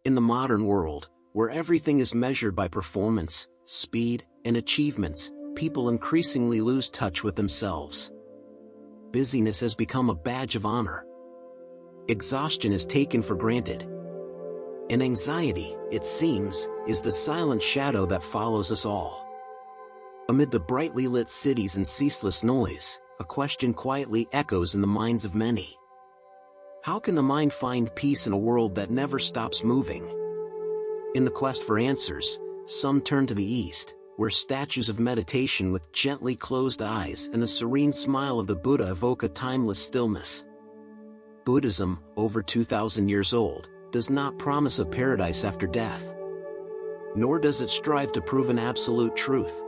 In the modern world, where everything is measured by performance, speed, and achievements, people increasingly lose touch with themselves. Busyness has become a badge of honor. Exhaustion is taken for granted. And anxiety, it seems, is the silent shadow that follows us all. Amid the brightly lit cities and ceaseless noise, a question quietly echoes in the minds of many. How can the mind find peace in a world that never stops moving? In the quest for answers, some turn to the East, where statues of meditation with gently closed eyes and the serene smile of the Buddha evoke a timeless stillness. Buddhism, over 2,000 years old, does not promise a paradise after death. Nor does it strive to prove an absolute truth.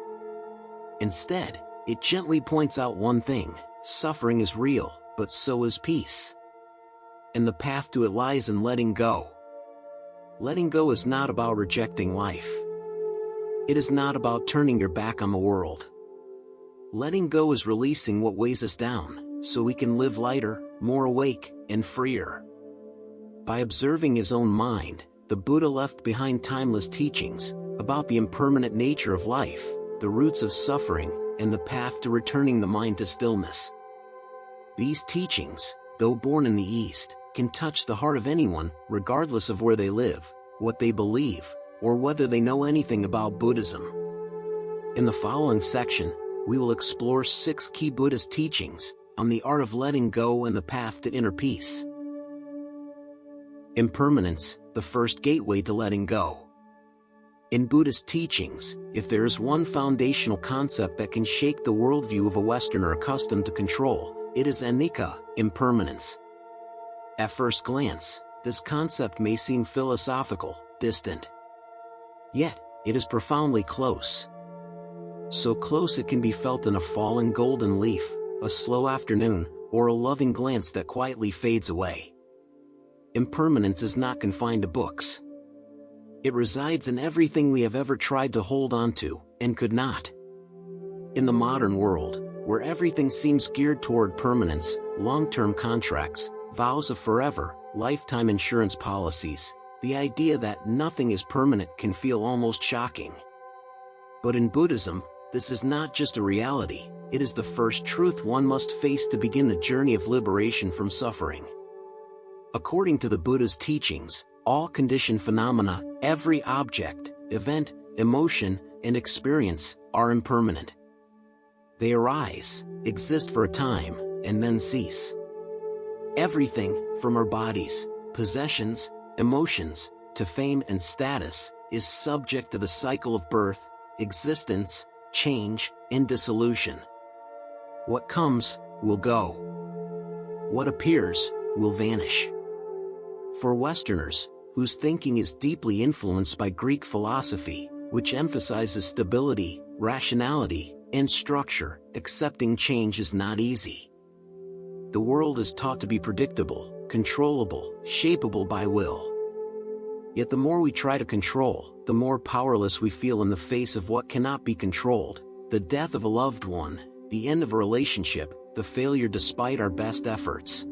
Instead, it gently points out one thing: suffering is real, but so is peace. And the path to it lies in letting go. Letting go is not about rejecting life. It is not about turning your back on the world. Letting go is releasing what weighs us down, so we can live lighter, more awake, and freer. By observing his own mind, the Buddha left behind timeless teachings about the impermanent nature of life, the roots of suffering, and the path to returning the mind to stillness. These teachings, though born in the East, can touch the heart of anyone, regardless of where they live, what they believe, or whether they know anything about Buddhism. In the following section, we will explore 6 key Buddhist teachings on the art of letting go and the path to inner peace. Impermanence, the first gateway to letting go. In Buddhist teachings, if there is one foundational concept that can shake the worldview of a Westerner accustomed to control, it is Anicca, impermanence. At first glance, this concept may seem philosophical, distant. Yet, it is profoundly close. So close it can be felt in a fallen golden leaf, a slow afternoon, or a loving glance that quietly fades away. Impermanence is not confined to books. It resides in everything we have ever tried to hold on to, and could not. In the modern world, where everything seems geared toward permanence, long-term contracts, vows of forever, lifetime insurance policies, the idea that nothing is permanent can feel almost shocking. But in Buddhism, this is not just a reality, it is the first truth one must face to begin the journey of liberation from suffering. According to the Buddha's teachings, all conditioned phenomena, every object, event, emotion, and experience, are impermanent. They arise, exist for a time, and then cease. Everything, from our bodies, possessions, emotions, to fame and status, is subject to the cycle of birth, existence, change, and dissolution. What comes, will go. What appears, will vanish. For Westerners, whose thinking is deeply influenced by Greek philosophy, which emphasizes stability, rationality, and structure, accepting change is not easy. The world is taught to be predictable, controllable, shapeable by will. Yet the more we try to control, the more powerless we feel in the face of what cannot be controlled: the death of a loved one, the end of a relationship, the failure despite our best efforts.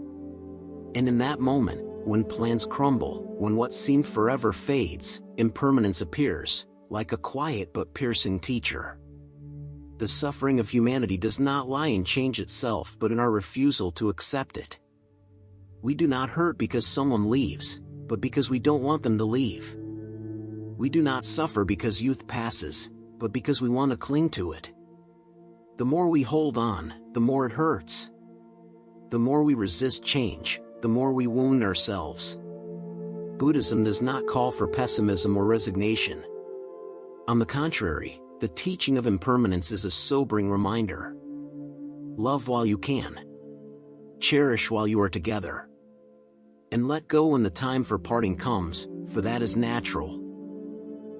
And in that moment, when plans crumble, when what seemed forever fades, impermanence appears, like a quiet but piercing teacher. The suffering of humanity does not lie in change itself but in our refusal to accept it. We do not hurt because someone leaves, but because we don't want them to leave. We do not suffer because youth passes, but because we want to cling to it. The more we hold on, the more it hurts. The more we resist change, the more we wound ourselves. Buddhism does not call for pessimism or resignation. On the contrary, the teaching of impermanence is a sobering reminder. Love while you can. Cherish while you are together. And let go when the time for parting comes, for that is natural.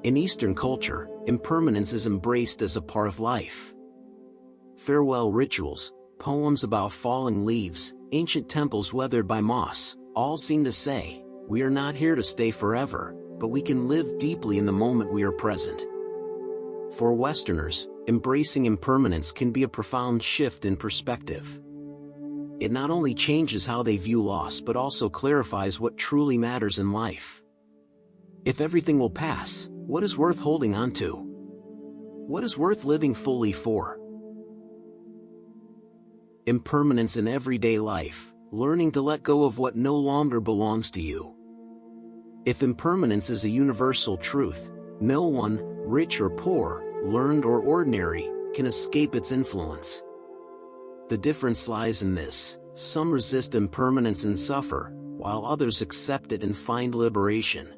In Eastern culture, impermanence is embraced as a part of life. Farewell rituals, poems about falling leaves, ancient temples weathered by moss, all seem to say, we are not here to stay forever, but we can live deeply in the moment we are present. For Westerners, embracing impermanence can be a profound shift in perspective. It not only changes how they view loss but also clarifies what truly matters in life. If everything will pass, what is worth holding on to? What is worth living fully for? Impermanence in everyday life, learning to let go of what no longer belongs to you. If impermanence is a universal truth, no one, rich or poor, learned or ordinary, can escape its influence. The difference lies in this: some resist impermanence and suffer, while others accept it and find liberation.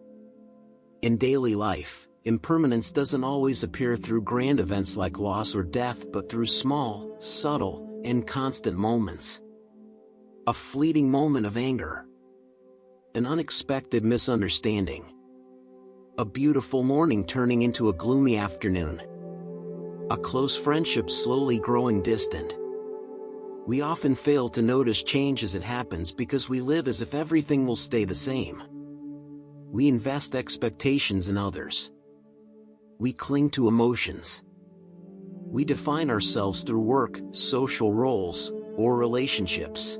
In daily life, impermanence doesn't always appear through grand events like loss or death, but through small, subtle, and constant moments. A fleeting moment of anger. An unexpected misunderstanding. A beautiful morning turning into a gloomy afternoon. A close friendship slowly growing distant. We often fail to notice change as it happens because we live as if everything will stay the same. We invest expectations in others. We cling to emotions. We define ourselves through work, social roles, or relationships.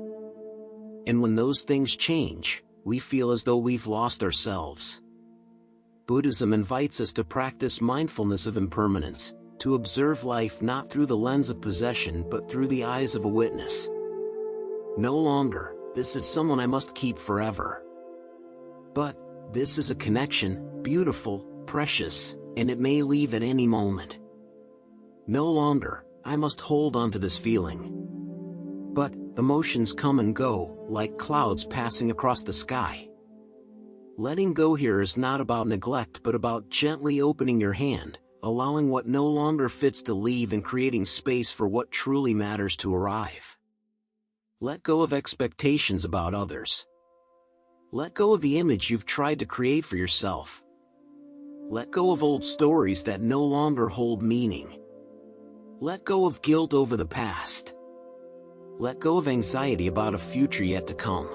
And when those things change, we feel as though we've lost ourselves. Buddhism invites us to practice mindfulness of impermanence, to observe life not through the lens of possession but through the eyes of a witness. No longer, this is someone I must keep forever. But, this is a connection, beautiful, precious, and it may leave at any moment. No longer, I must hold on to this feeling. But, emotions come and go, like clouds passing across the sky. Letting go here is not about neglect but about gently opening your hand, allowing what no longer fits to leave and creating space for what truly matters to arrive. Let go of expectations about others. Let go of the image you've tried to create for yourself. Let go of old stories that no longer hold meaning. Let go of guilt over the past. Let go of anxiety about a future yet to come.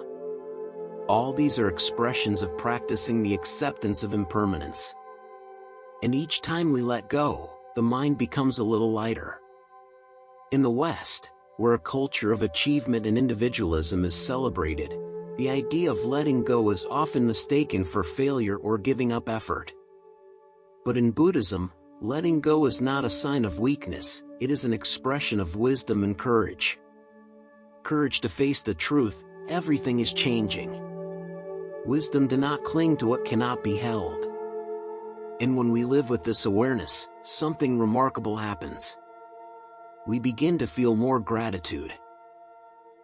All these are expressions of practicing the acceptance of impermanence. And each time we let go, the mind becomes a little lighter. In the West, where a culture of achievement and individualism is celebrated, the idea of letting go is often mistaken for failure or giving up effort. But in Buddhism, letting go is not a sign of weakness, it is an expression of wisdom and courage. Courage to face the truth, everything is changing. Wisdom to not cling to what cannot be held. And when we live with this awareness, something remarkable happens. We begin to feel more gratitude.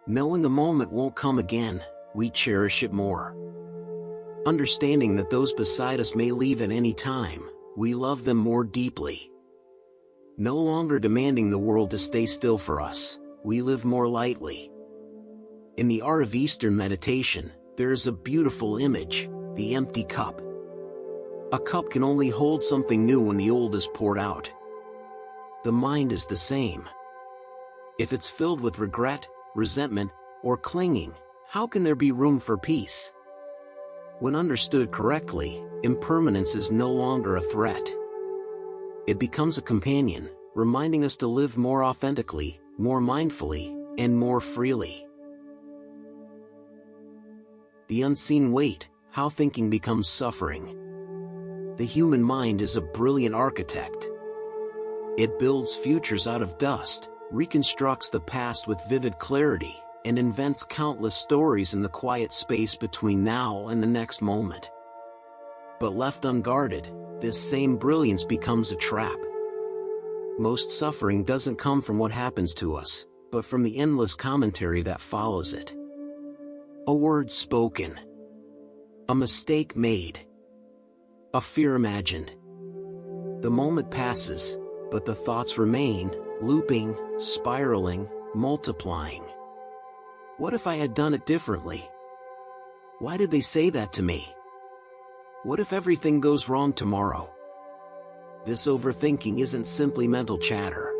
Knowing the moment won't come again, we cherish it more. Understanding that those beside us may leave at any time, we love them more deeply. No longer demanding the world to stay still for us, we live more lightly. In the art of Eastern meditation, there is a beautiful image, the empty cup. A cup can only hold something new when the old is poured out. The mind is the same. If it's filled with regret, resentment, or clinging, how can there be room for peace? When understood correctly, impermanence is no longer a threat. It becomes a companion, reminding us to live more authentically, more mindfully, and more freely. The unseen weight, how thinking becomes suffering. The human mind is a brilliant architect. It builds futures out of dust, reconstructs the past with vivid clarity, and invents countless stories in the quiet space between now and the next moment. But left unguarded, this same brilliance becomes a trap. Most suffering doesn't come from what happens to us, but from the endless commentary that follows it. A word spoken. A mistake made. A fear imagined. The moment passes, but the thoughts remain, looping, spiraling, multiplying. What if I had done it differently? Why did they say that to me? What if everything goes wrong tomorrow? This overthinking isn't simply mental chatter.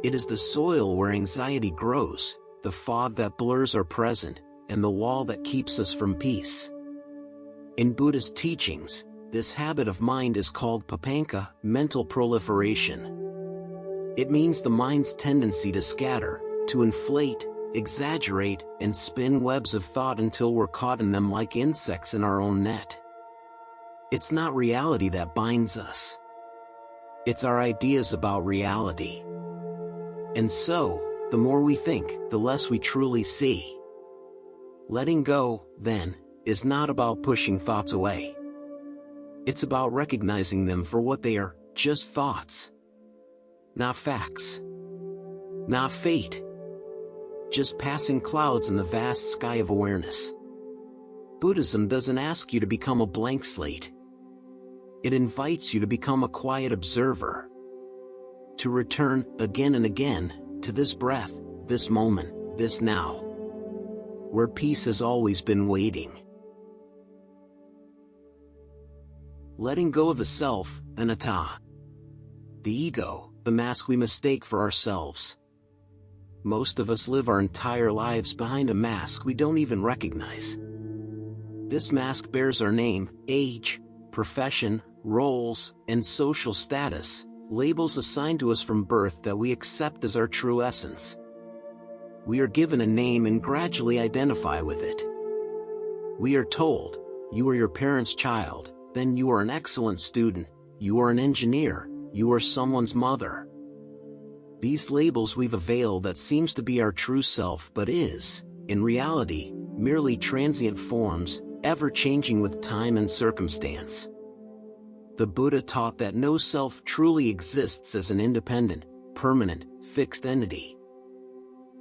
It is the soil where anxiety grows, the fog that blurs our present, and the wall that keeps us from peace. In Buddhist teachings, this habit of mind is called papanka, mental proliferation. It means the mind's tendency to scatter, to inflate, exaggerate, and spin webs of thought until we're caught in them like insects in our own net. It's not reality that binds us. It's our ideas about reality. And so, the more we think, the less we truly see. Letting go, then, is not about pushing thoughts away. It's about recognizing them for what they are, just thoughts. Not facts. Not fate. Just passing clouds in the vast sky of awareness. Buddhism doesn't ask you to become a blank slate. It invites you to become a quiet observer. To return, again and again, to this breath, this moment, this now. Where peace has always been waiting. Letting go of the self, Anatta. The ego, the mask we mistake for ourselves. Most of us live our entire lives behind a mask we don't even recognize. This mask bears our name, age, profession, roles, and social status, labels assigned to us from birth that we accept as our true essence. We are given a name and gradually identify with it. We are told, you are your parents' child, then you are an excellent student, you are an engineer, you are someone's mother. These labels weave a veil that seems to be our true self but is, in reality, merely transient forms, ever changing with time and circumstance. The Buddha taught that no self truly exists as an independent, permanent, fixed entity.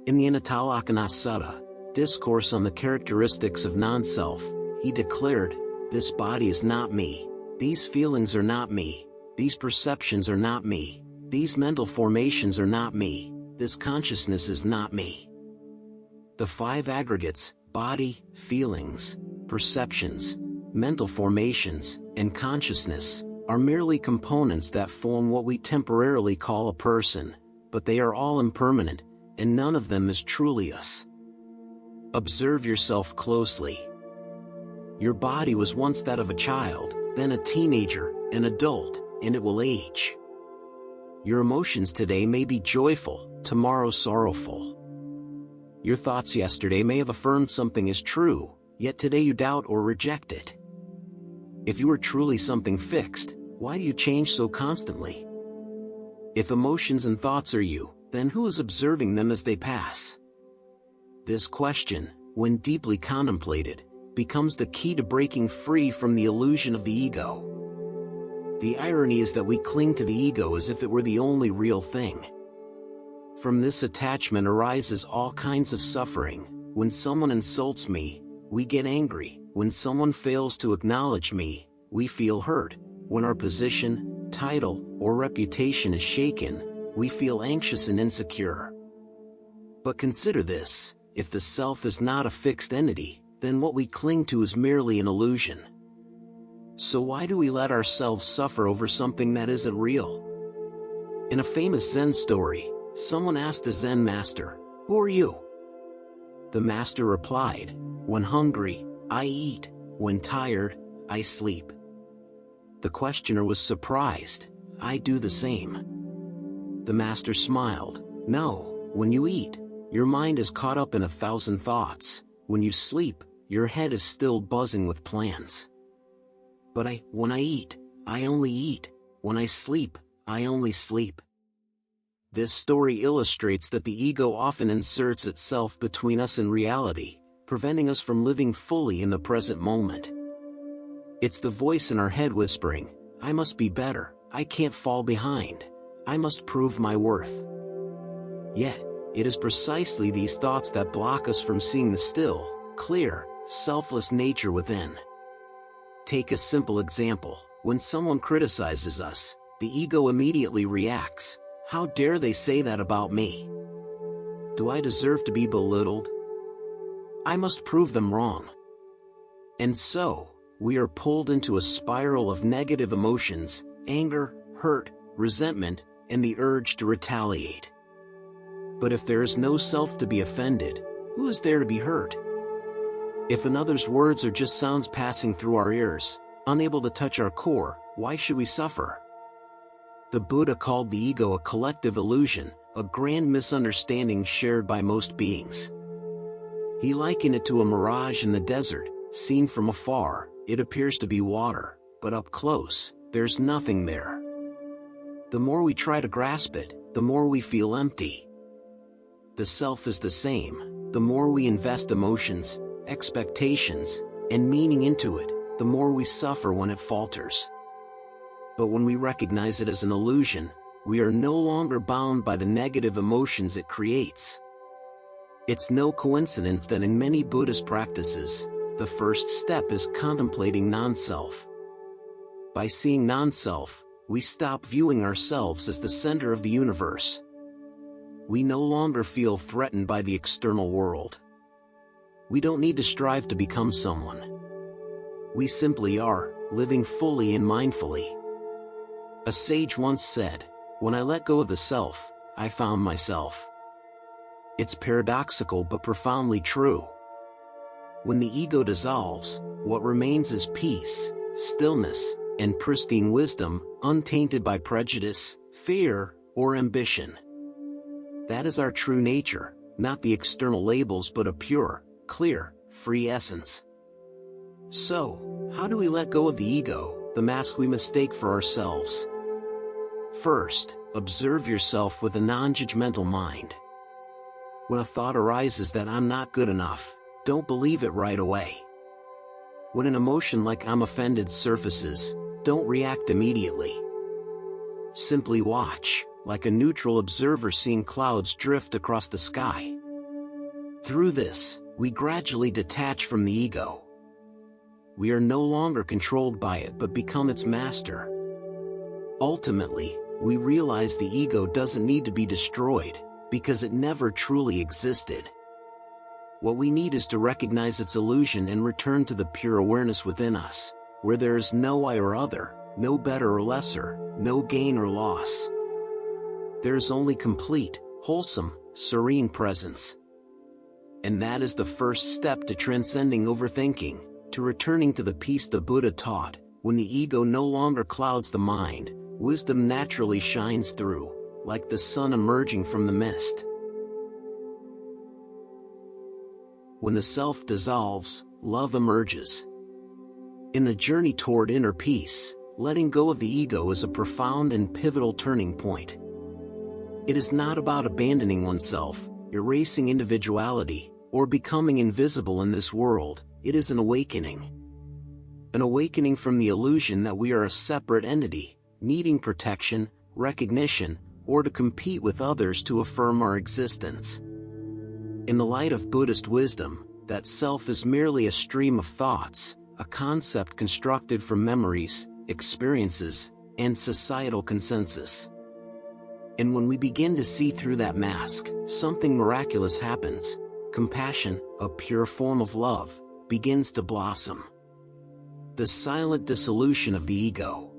In the Anatta Sutta, discourse on the characteristics of non-self, he declared, "This body is not me, these feelings are not me, these perceptions are not me, these mental formations are not me, this consciousness is not me." The five aggregates, body, feelings, perceptions, mental formations, and consciousness, are merely components that form what we temporarily call a person, but they are all impermanent, and none of them is truly us. Observe yourself closely. Your body was once that of a child, then a teenager, an adult, and it will age. Your emotions today may be joyful, tomorrow sorrowful. Your thoughts yesterday may have affirmed something is true, yet today you doubt or reject it. If you are truly something fixed, why do you change so constantly? If emotions and thoughts are you, then who is observing them as they pass? This question, when deeply contemplated, becomes the key to breaking free from the illusion of the ego. The irony is that we cling to the ego as if it were the only real thing. From this attachment arises all kinds of suffering. When someone insults me, we get angry. When someone fails to acknowledge me, we feel hurt. When our position, title, or reputation is shaken, we feel anxious and insecure. But consider this, if the self is not a fixed entity, then what we cling to is merely an illusion. So why do we let ourselves suffer over something that isn't real? In a famous Zen story, someone asked the Zen master, "Who are you?" The master replied, "When hungry, I eat, when tired, I sleep." The questioner was surprised. "I do the same." The master smiled. "No, when you eat, your mind is caught up in 1,000 thoughts. When you sleep, your head is still buzzing with plans. But when I eat, I only eat. When I sleep, I only sleep." This story illustrates that the ego often inserts itself between us and reality, preventing us from living fully in the present moment. It's the voice in our head whispering, "I must be better, I can't fall behind, I must prove my worth." Yet, it is precisely these thoughts that block us from seeing the still, clear, selfless nature within. Take a simple example. When someone criticizes us, the ego immediately reacts. "How dare they say that about me? Do I deserve to be belittled? I must prove them wrong." And so, we are pulled into a spiral of negative emotions, anger, hurt, resentment, and the urge to retaliate. But if there is no self to be offended, who is there to be hurt? If another's words are just sounds passing through our ears, unable to touch our core, why should we suffer? The Buddha called the ego a collective illusion, a grand misunderstanding shared by most beings. He likened it to a mirage in the desert. Seen from afar, it appears to be water, but up close, there's nothing there. The more we try to grasp it, the more we feel empty. The self is the same. The more we invest emotions, expectations, and meaning into it, the more we suffer when it falters. But when we recognize it as an illusion, we are no longer bound by the negative emotions it creates. It's no coincidence that in many Buddhist practices, the first step is contemplating non-self. By seeing non-self, we stop viewing ourselves as the center of the universe. We no longer feel threatened by the external world. We don't need to strive to become someone. We simply are, living fully and mindfully. A sage once said, "When I let go of the self, I found myself." It's paradoxical but profoundly true. When the ego dissolves, what remains is peace, stillness, and pristine wisdom, untainted by prejudice, fear, or ambition. That is our true nature, not the external labels but a pure, clear, free essence. So, how do we let go of the ego, the mask we mistake for ourselves? First, observe yourself with a non-judgmental mind. When a thought arises that I'm not good enough, don't believe it right away. When an emotion like I'm offended surfaces, don't react immediately. Simply watch, like a neutral observer seeing clouds drift across the sky. Through this, we gradually detach from the ego. We are no longer controlled by it but become its master. Ultimately, we realize the ego doesn't need to be destroyed, because it never truly existed. What we need is to recognize its illusion and return to the pure awareness within us, where there is no I or other, no better or lesser, no gain or loss. There is only complete, wholesome, serene presence. And that is the first step to transcending overthinking, to returning to the peace the Buddha taught. When the ego no longer clouds the mind, wisdom naturally shines through, like the sun emerging from the mist. When the self dissolves, love emerges. In the journey toward inner peace, letting go of the ego is a profound and pivotal turning point. It is not about abandoning oneself, erasing individuality, or becoming invisible in this world. It is an awakening. An awakening from the illusion that we are a separate entity, needing protection, recognition, or to compete with others to affirm our existence. In the light of Buddhist wisdom, that self is merely a stream of thoughts, a concept constructed from memories, experiences, and societal consensus. And when we begin to see through that mask, something miraculous happens. Compassion, a pure form of love, begins to blossom. The silent dissolution of the ego.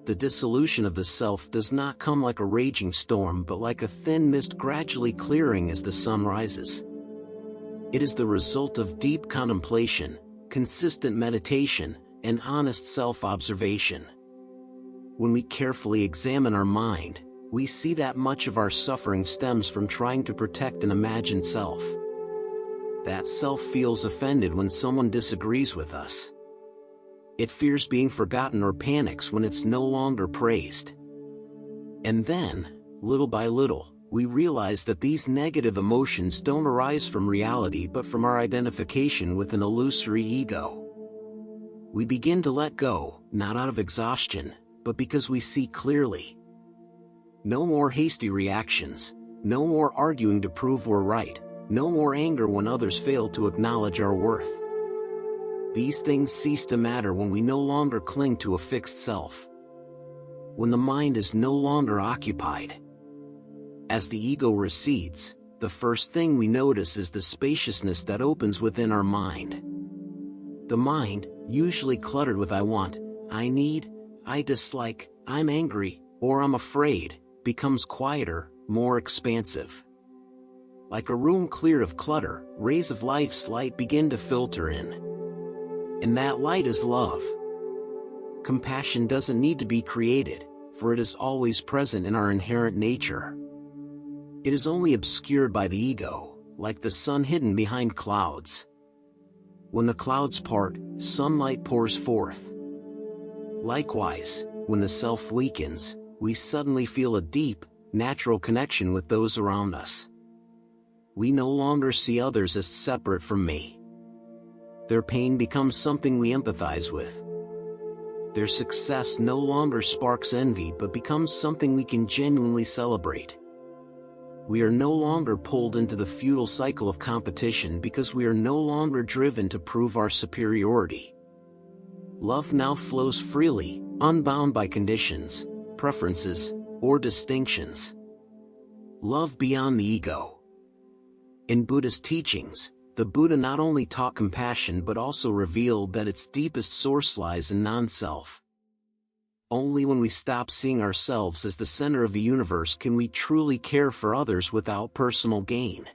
The dissolution of the self does not come like a raging storm but like a thin mist gradually clearing as the sun rises. It is the result of deep contemplation, consistent meditation, and honest self-observation. When we carefully examine our mind, we see that much of our suffering stems from trying to protect an imagined self. That self feels offended when someone disagrees with us. It fears being forgotten or panics when it's no longer praised. And then, little by little, we realize that these negative emotions don't arise from reality but from our identification with an illusory ego. We begin to let go, not out of exhaustion, but because we see clearly. No more hasty reactions, no more arguing to prove we're right, no more anger when others fail to acknowledge our worth. These things cease to matter when we no longer cling to a fixed self. When the mind is no longer occupied. As the ego recedes, the first thing we notice is the spaciousness that opens within our mind. The mind, usually cluttered with I want, I need, I dislike, I'm angry, or I'm afraid, becomes quieter, more expansive. Like a room cleared of clutter, rays of life's light begin to filter in. And that light is love. Compassion doesn't need to be created, for it is always present in our inherent nature. It is only obscured by the ego, like the sun hidden behind clouds. When the clouds part, sunlight pours forth. Likewise, when the self weakens, we suddenly feel a deep, natural connection with those around us. We no longer see others as separate from me. Their pain becomes something we empathize with. Their success no longer sparks envy but becomes something we can genuinely celebrate. We are no longer pulled into the futile cycle of competition because we are no longer driven to prove our superiority. Love now flows freely, unbound by conditions, preferences, or distinctions. Love beyond the ego. In Buddhist teachings, the Buddha not only taught compassion but also revealed that its deepest source lies in non-self. Only when we stop seeing ourselves as the center of the universe can we truly care for others without personal gain.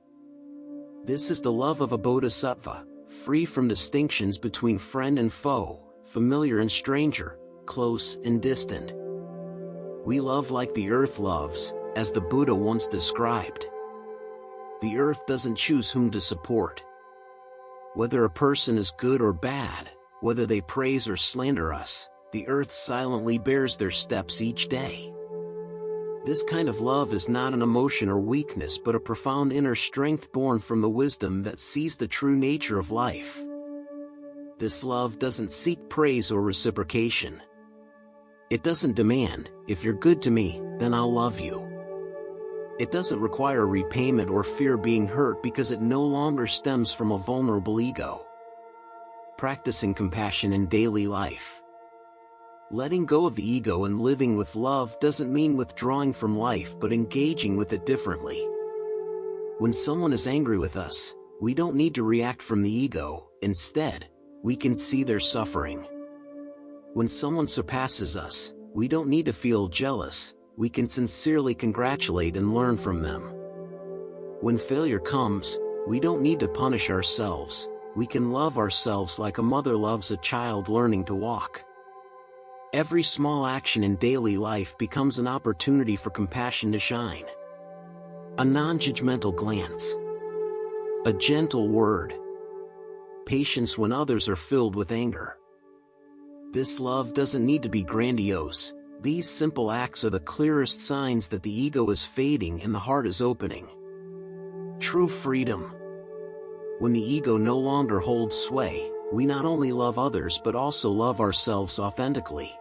This is the love of a bodhisattva, free from distinctions between friend and foe, familiar and stranger, close and distant. We love like the earth loves, as the Buddha once described. The earth doesn't choose whom to support. Whether a person is good or bad, whether they praise or slander us, the earth silently bears their steps each day. This kind of love is not an emotion or weakness but a profound inner strength born from the wisdom that sees the true nature of life. This love doesn't seek praise or reciprocation. It doesn't demand, if you're good to me, then I'll love you. It doesn't require repayment or fear being hurt because it no longer stems from a vulnerable ego. Practicing compassion in daily life. Letting go of the ego and living with love doesn't mean withdrawing from life but engaging with it differently. When someone is angry with us, we don't need to react from the ego. Instead, we can see their suffering. When someone surpasses us, we don't need to feel jealous. We can sincerely congratulate and learn from them. When failure comes, we don't need to punish ourselves. We can love ourselves like a mother loves a child learning to walk. Every small action in daily life becomes an opportunity for compassion to shine. A non-judgmental glance. A gentle word. Patience when others are filled with anger. This love doesn't need to be grandiose. These simple acts are the clearest signs that the ego is fading and the heart is opening. True freedom. When the ego no longer holds sway, we not only love others but also love ourselves authentically.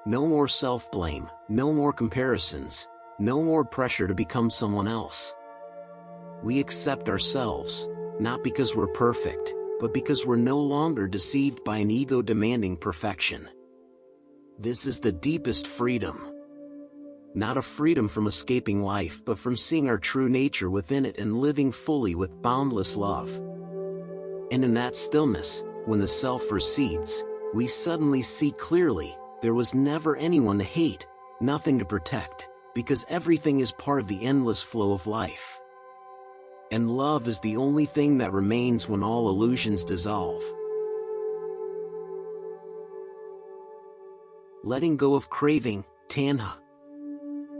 No more self-blame, no more comparisons, no more pressure to become someone else. We accept ourselves, not because we're perfect, but because we're no longer deceived by an ego demanding perfection. This is the deepest freedom. Not a freedom from escaping life but from seeing our true nature within it and living fully with boundless love. And in that stillness, when the self recedes, we suddenly see clearly, there was never anyone to hate, nothing to protect, because everything is part of the endless flow of life. And love is the only thing that remains when all illusions dissolve. Letting go of craving, Tanha.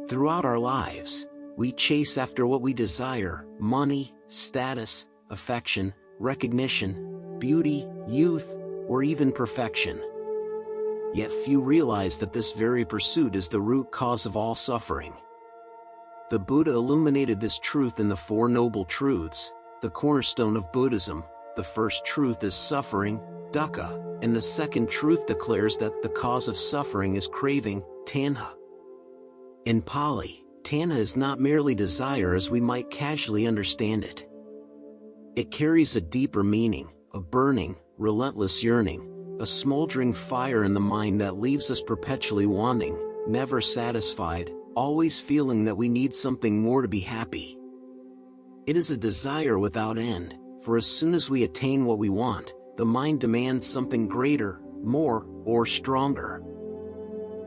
Throughout our lives, we chase after what we desire: money, status, affection, recognition, beauty, youth, or even perfection. Yet few realize that this very pursuit is the root cause of all suffering. The Buddha illuminated this truth in the Four Noble Truths, the cornerstone of Buddhism. The first truth is suffering, dukkha, and the second truth declares that the cause of suffering is craving, Tanha. In Pali, Tanha is not merely desire as we might casually understand it. It carries a deeper meaning, a burning, relentless yearning, a smoldering fire in the mind that leaves us perpetually wanting, never satisfied, always feeling that we need something more to be happy. It is a desire without end, for as soon as we attain what we want, the mind demands something greater, more, or stronger.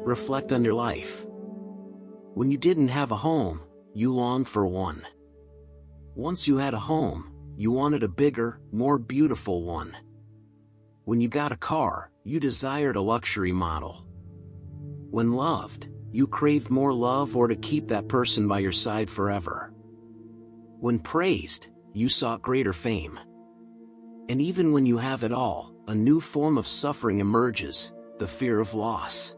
Reflect on your life. When you didn't have a home, you longed for one. Once you had a home, you wanted a bigger, more beautiful one. When you got a car, you desired a luxury model. When loved, you craved more love or to keep that person by your side forever. When praised, you sought greater fame. And even when you have it all, a new form of suffering emerges, the fear of loss.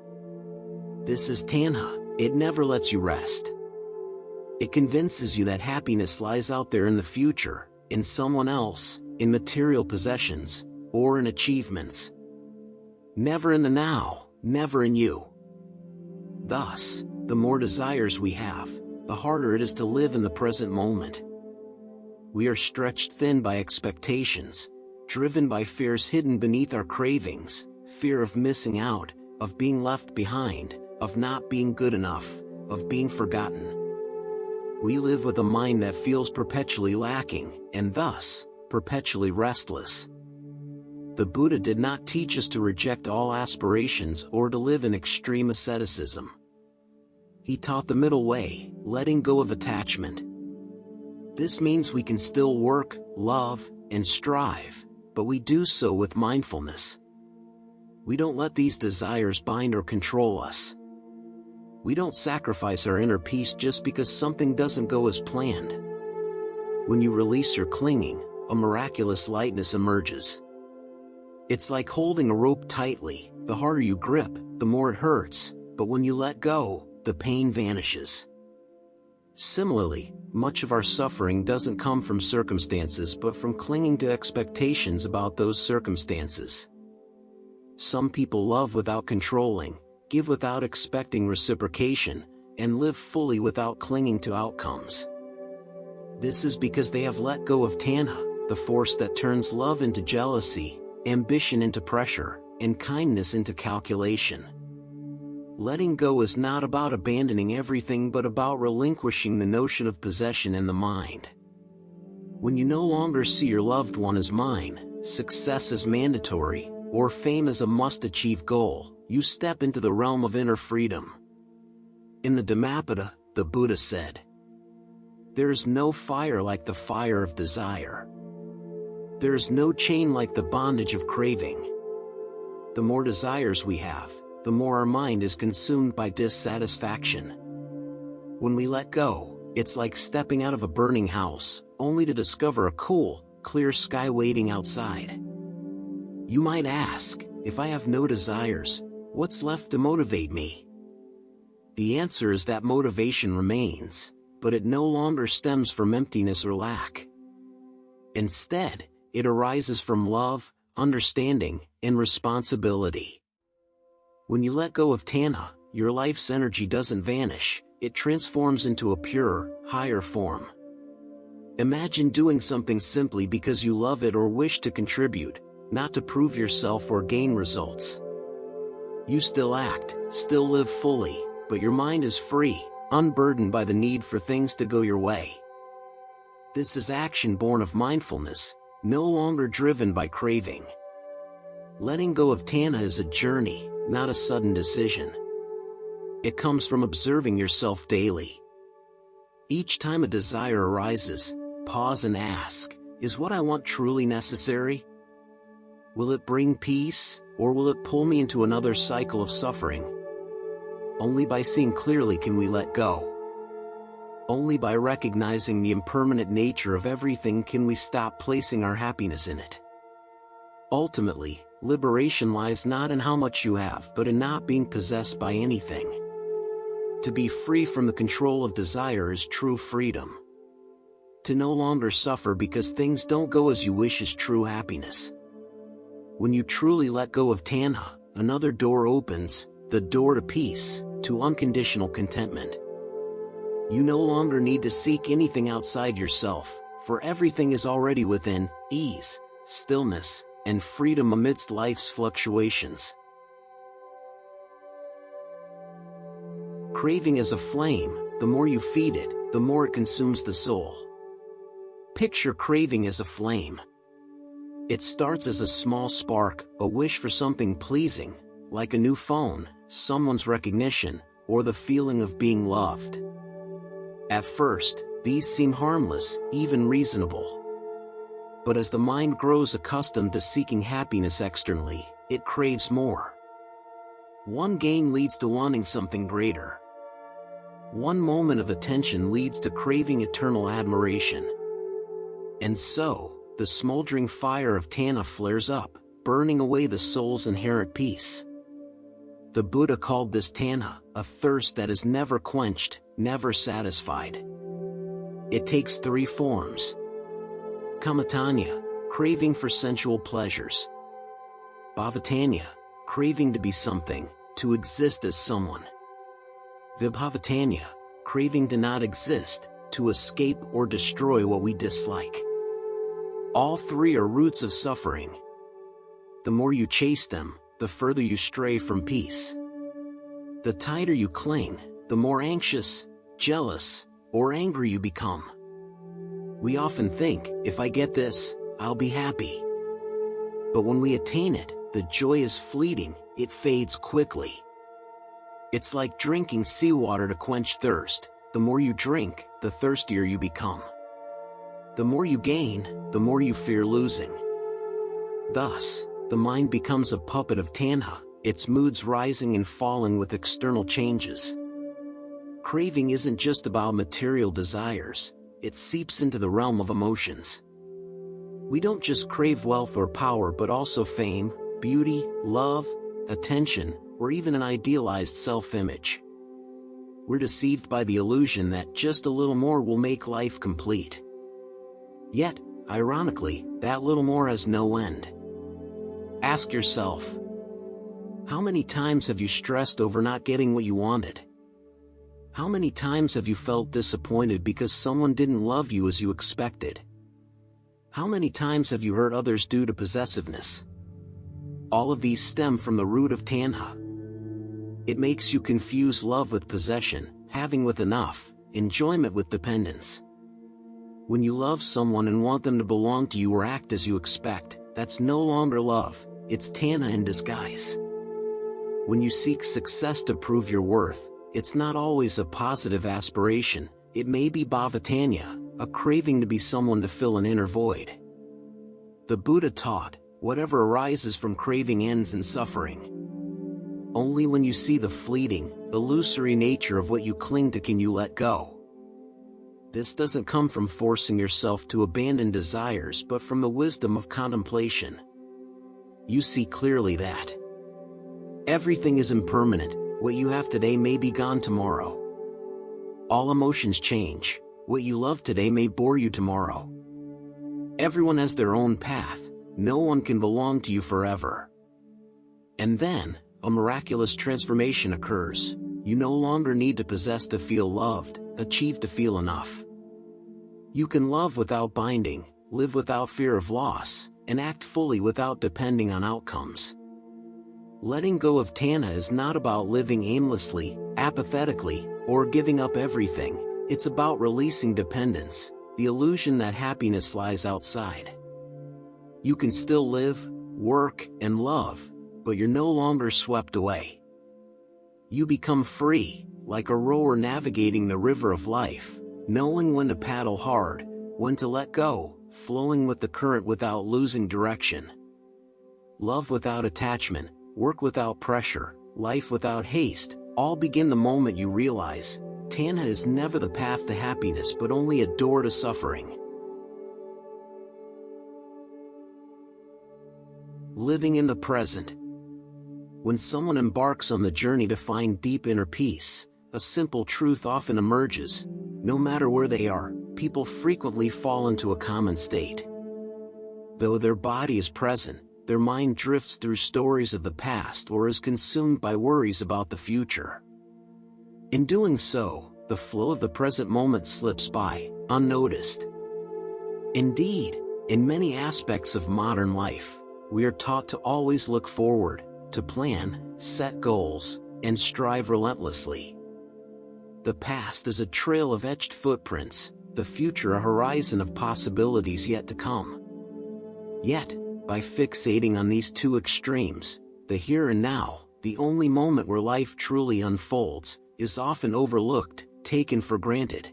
This is Tanha. It never lets you rest. It convinces you that happiness lies out there in the future, in someone else, in material possessions, or in achievements. Never in the now, never in you. Thus, the more desires we have, the harder it is to live in the present moment. We are stretched thin by expectations, driven by fears hidden beneath our cravings, fear of missing out, of being left behind, of not being good enough, of being forgotten. We live with a mind that feels perpetually lacking, and thus, perpetually restless. The Buddha did not teach us to reject all aspirations or to live in extreme asceticism. He taught the middle way, letting go of attachment. This means we can still work, love, and strive, but we do so with mindfulness. We don't let these desires bind or control us. We don't sacrifice our inner peace just because something doesn't go as planned. When you release your clinging, a miraculous lightness emerges. It's like holding a rope tightly. The harder you grip, the more it hurts, but when you let go, the pain vanishes. Similarly, much of our suffering doesn't come from circumstances but from clinging to expectations about those circumstances. Some people love without controlling, give without expecting reciprocation, and live fully without clinging to outcomes. This is because they have let go of Tanha, the force that turns love into jealousy, ambition into pressure, and kindness into calculation. Letting go is not about abandoning everything but about relinquishing the notion of possession in the mind. When you no longer see your loved one as mine, success as mandatory, or fame as a must-achieve goal, you step into the realm of inner freedom. In the Dhammapada, the Buddha said, "There is no fire like the fire of desire. There is no chain like the bondage of craving." The more desires we have, the more our mind is consumed by dissatisfaction. When we let go, it's like stepping out of a burning house, only to discover a cool, clear sky waiting outside. You might ask, if I have no desires, what's left to motivate me? The answer is that motivation remains, but it no longer stems from emptiness or lack. Instead, it arises from love, understanding, and responsibility. When you let go of Tanha, your life's energy doesn't vanish, it transforms into a purer, higher form. Imagine doing something simply because you love it or wish to contribute, not to prove yourself or gain results. You still act, still live fully, but your mind is free, unburdened by the need for things to go your way. This is action born of mindfulness, no longer driven by craving. Letting go of Tanha is a journey, not a sudden decision. It comes from observing yourself daily. Each time a desire arises, pause and ask, is what I want truly necessary? Will it bring peace, or will it pull me into another cycle of suffering? Only by seeing clearly can we let go. Only by recognizing the impermanent nature of everything can we stop placing our happiness in it. Ultimately, liberation lies not in how much you have but in not being possessed by anything. To be free from the control of desire is true freedom. To no longer suffer because things don't go as you wish is true happiness. When you truly let go of Tanha, another door opens, the door to peace, to unconditional contentment. You no longer need to seek anything outside yourself, for everything is already within, ease, stillness, and freedom amidst life's fluctuations. Craving is a flame, the more you feed it, the more it consumes the soul. Picture craving as a flame. It starts as a small spark, a wish for something pleasing, like a new phone, someone's recognition, or the feeling of being loved. At first, these seem harmless, even reasonable. But as the mind grows accustomed to seeking happiness externally, it craves more. One gain leads to wanting something greater. One moment of attention leads to craving eternal admiration. And so, the smoldering fire of Tanha flares up, burning away the soul's inherent peace. The Buddha called this Tanha, a thirst that is never quenched, never satisfied. It takes three forms. Kamatanya, craving for sensual pleasures. Bhavatanya, craving to be something, to exist as someone. Vibhavatanya, craving to not exist, to escape or destroy what we dislike. All three are roots of suffering. The more you chase them, the further you stray from peace. The tighter you cling, the more anxious, jealous, or angry you become. We often think, if I get this, I'll be happy. But when we attain it, the joy is fleeting, it fades quickly. It's like drinking seawater to quench thirst. The more you drink, the thirstier you become. The more you gain, the more you fear losing. Thus, the mind becomes a puppet of Tanha, its moods rising and falling with external changes. Craving isn't just about material desires, it seeps into the realm of emotions. We don't just crave wealth or power but also fame, beauty, love, attention, or even an idealized self-image. We're deceived by the illusion that just a little more will make life complete. Yet, ironically, that little more has no end. Ask yourself, how many times have you stressed over not getting what you wanted? How many times have you felt disappointed because someone didn't love you as you expected? How many times have you hurt others due to possessiveness? All of these stem from the root of Tanha. It makes you confuse love with possession, having with enough, enjoyment with dependence. When you love someone and want them to belong to you or act as you expect, that's no longer love, it's Tanha in disguise. When you seek success to prove your worth, it's not always a positive aspiration, it may be bhavatanya, a craving to be someone to fill an inner void. The Buddha taught, whatever arises from craving ends in suffering. Only when you see the fleeting, illusory nature of what you cling to can you let go. This doesn't come from forcing yourself to abandon desires but from the wisdom of contemplation. You see clearly that everything is impermanent, what you have today may be gone tomorrow. All emotions change, what you love today may bore you tomorrow. Everyone has their own path, no one can belong to you forever. And then, a miraculous transformation occurs. You no longer need to possess to feel loved, achieve to feel enough. You can love without binding, live without fear of loss, and act fully without depending on outcomes. Letting go of Tanha is not about living aimlessly, apathetically, or giving up everything. It's about releasing dependence, the illusion that happiness lies outside. You can still live, work, and love, but you're no longer swept away. You become free, like a rower navigating the river of life, knowing when to paddle hard, when to let go, flowing with the current without losing direction. Love without attachment, work without pressure, life without haste, all begin the moment you realize, Tanha is never the path to happiness but only a door to suffering. Living in the present. When someone embarks on the journey to find deep inner peace, a simple truth often emerges: no matter where they are, people frequently fall into a common state. Though their body is present, their mind drifts through stories of the past or is consumed by worries about the future. In doing so, the flow of the present moment slips by, unnoticed. Indeed, in many aspects of modern life, we are taught to always look forward, to plan, set goals, and strive relentlessly. The past is a trail of etched footprints, the future a horizon of possibilities yet to come. Yet, by fixating on these two extremes, the here and now, the only moment where life truly unfolds, is often overlooked, taken for granted.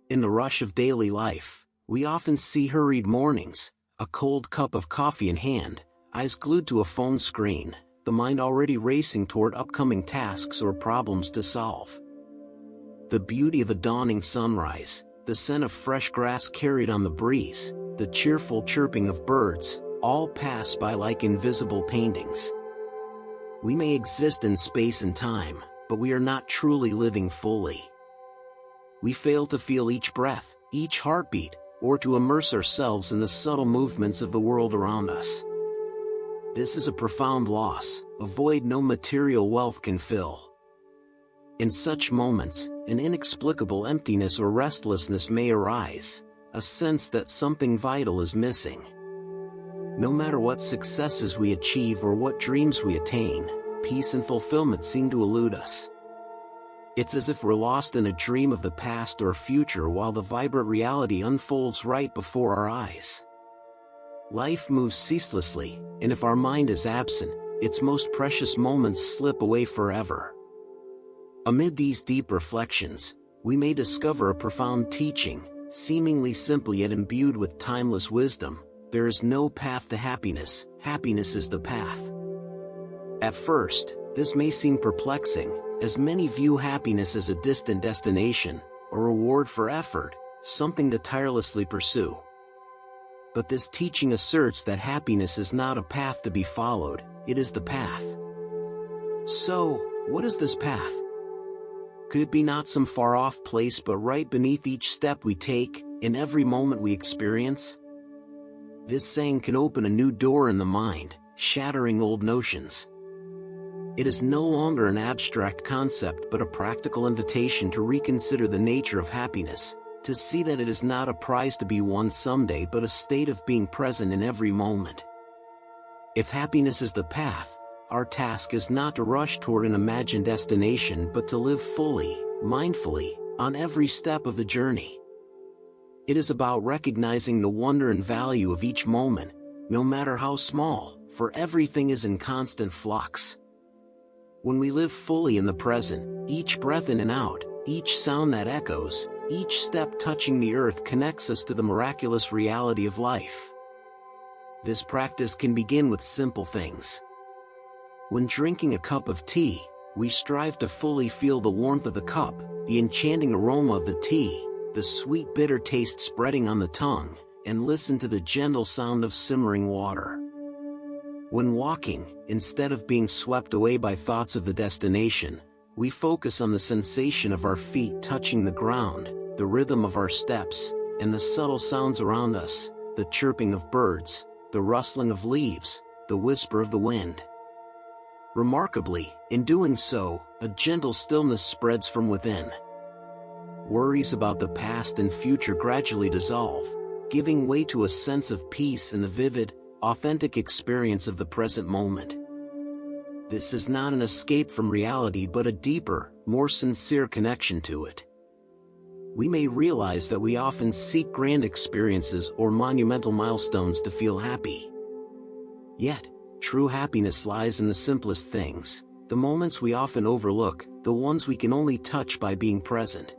In the rush of daily life, we often see hurried mornings, a cold cup of coffee in hand, eyes glued to a phone screen, the mind already racing toward upcoming tasks or problems to solve. The beauty of a dawning sunrise, the scent of fresh grass carried on the breeze, the cheerful chirping of birds, all pass by like invisible paintings. We may exist in space and time, but we are not truly living fully. We fail to feel each breath, each heartbeat, or to immerse ourselves in the subtle movements of the world around us. This is a profound loss, a void no material wealth can fill. In such moments, an inexplicable emptiness or restlessness may arise, a sense that something vital is missing. No matter what successes we achieve or what dreams we attain, peace and fulfillment seem to elude us. It's as if we're lost in a dream of the past or future while the vibrant reality unfolds right before our eyes. Life moves ceaselessly, and if our mind is absent, its most precious moments slip away forever. Amid these deep reflections, we may discover a profound teaching, seemingly simple yet imbued with timeless wisdom. There is no path to happiness, happiness is the path. At first, this may seem perplexing, as many view happiness as a distant destination, a reward for effort, something to tirelessly pursue. But this teaching asserts that happiness is not a path to be followed, it is the path. So, what is this path? Could it be not some far-off place but right beneath each step we take, in every moment we experience? This saying can open a new door in the mind, shattering old notions. It is no longer an abstract concept but a practical invitation to reconsider the nature of happiness, to see that it is not a prize to be won someday but a state of being present in every moment. If happiness is the path, our task is not to rush toward an imagined destination but to live fully, mindfully, on every step of the journey. It is about recognizing the wonder and value of each moment, no matter how small, for everything is in constant flux. When we live fully in the present, each breath in and out, each sound that echoes, each step touching the earth connects us to the miraculous reality of life. This practice can begin with simple things. When drinking a cup of tea, we strive to fully feel the warmth of the cup, the enchanting aroma of the tea, the sweet bitter taste spreading on the tongue, and listen to the gentle sound of simmering water. When walking, instead of being swept away by thoughts of the destination, we focus on the sensation of our feet touching the ground, the rhythm of our steps, and the subtle sounds around us, the chirping of birds, the rustling of leaves, the whisper of the wind. Remarkably, in doing so, a gentle stillness spreads from within. Worries about the past and future gradually dissolve, giving way to a sense of peace and the vivid, authentic experience of the present moment. This is not an escape from reality but a deeper, more sincere connection to it. We may realize that we often seek grand experiences or monumental milestones to feel happy. Yet, true happiness lies in the simplest things, the moments we often overlook, the ones we can only touch by being present.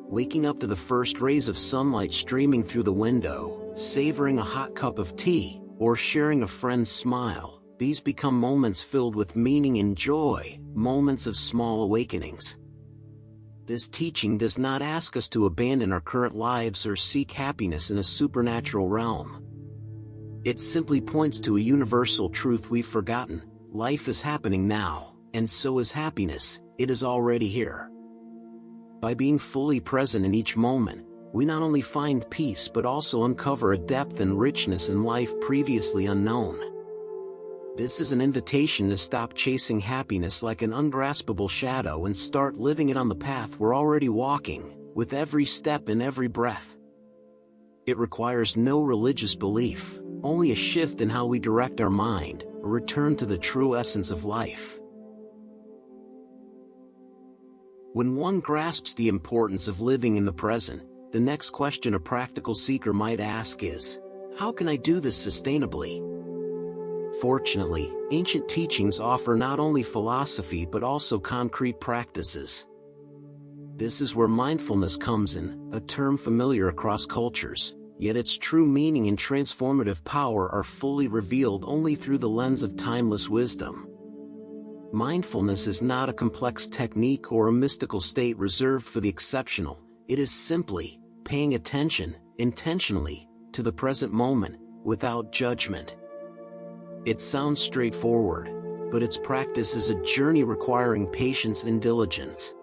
Waking up to the first rays of sunlight streaming through the window, savoring a hot cup of tea, or sharing a friend's smile, these become moments filled with meaning and joy, moments of small awakenings. This teaching does not ask us to abandon our current lives or seek happiness in a supernatural realm. It simply points to a universal truth we've forgotten: life is happening now, and so is happiness, it is already here. By being fully present in each moment, we not only find peace but also uncover a depth and richness in life previously unknown. This is an invitation to stop chasing happiness like an ungraspable shadow and start living it on the path we're already walking, with every step and every breath. It requires no religious belief, only a shift in how we direct our mind, a return to the true essence of life. When one grasps the importance of living in the present, the next question a practical seeker might ask is, how can I do this sustainably? Fortunately, ancient teachings offer not only philosophy but also concrete practices. This is where mindfulness comes in, a term familiar across cultures, yet its true meaning and transformative power are fully revealed only through the lens of timeless wisdom. Mindfulness is not a complex technique or a mystical state reserved for the exceptional, it is simply paying attention, intentionally, to the present moment, without judgment. It sounds straightforward, but its practice is a journey requiring patience and diligence.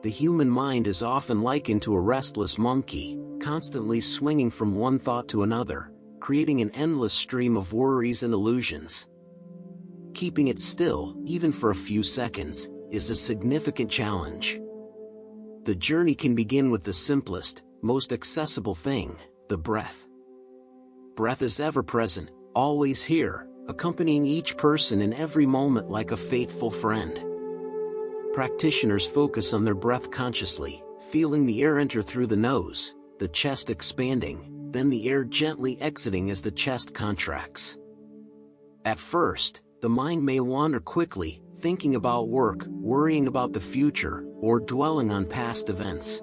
The human mind is often likened to a restless monkey, constantly swinging from one thought to another, creating an endless stream of worries and illusions. Keeping it still, even for a few seconds, is a significant challenge. The journey can begin with the simplest, most accessible thing, the breath. Breath is ever present, always here, accompanying each person in every moment like a faithful friend. Practitioners focus on their breath consciously, feeling the air enter through the nose, the chest expanding, then the air gently exiting as the chest contracts. At first, the mind may wander quickly, thinking about work, worrying about the future, or dwelling on past events.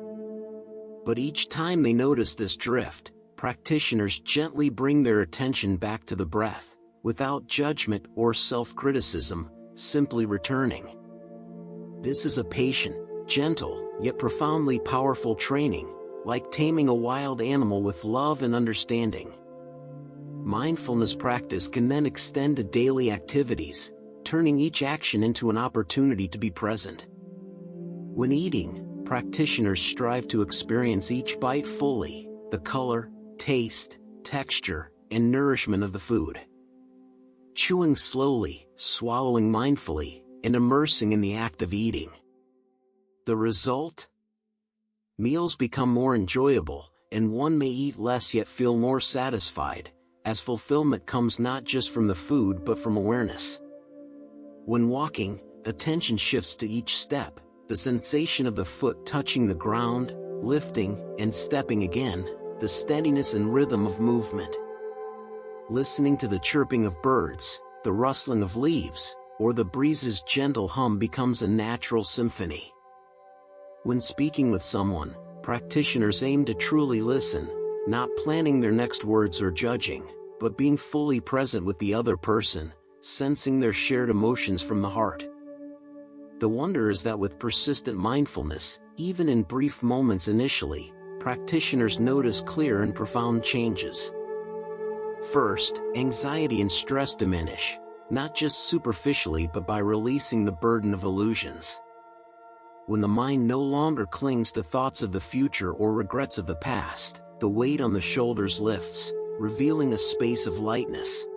But each time they notice this drift, practitioners gently bring their attention back to the breath, without judgment or self-criticism, simply returning. This is a patient, gentle, yet profoundly powerful training, like taming a wild animal with love and understanding. Mindfulness practice can then extend to daily activities, turning each action into an opportunity to be present. When eating, practitioners strive to experience each bite fully, the color, taste, texture, and nourishment of the food. Chewing slowly, swallowing mindfully, and immersing in the act of eating. The result? Meals become more enjoyable, and one may eat less yet feel more satisfied, as fulfillment comes not just from the food but from awareness. When walking, attention shifts to each step, the sensation of the foot touching the ground, lifting, and stepping again, the steadiness and rhythm of movement. Listening to the chirping of birds, the rustling of leaves, or the breeze's gentle hum becomes a natural symphony. When speaking with someone, practitioners aim to truly listen, not planning their next words or judging, but being fully present with the other person, sensing their shared emotions from the heart. The wonder is that with persistent mindfulness, even in brief moments initially, practitioners notice clear and profound changes. First, anxiety and stress diminish, not just superficially but by releasing the burden of illusions. When the mind no longer clings to thoughts of the future or regrets of the past, the weight on the shoulders lifts, revealing a space of lightness.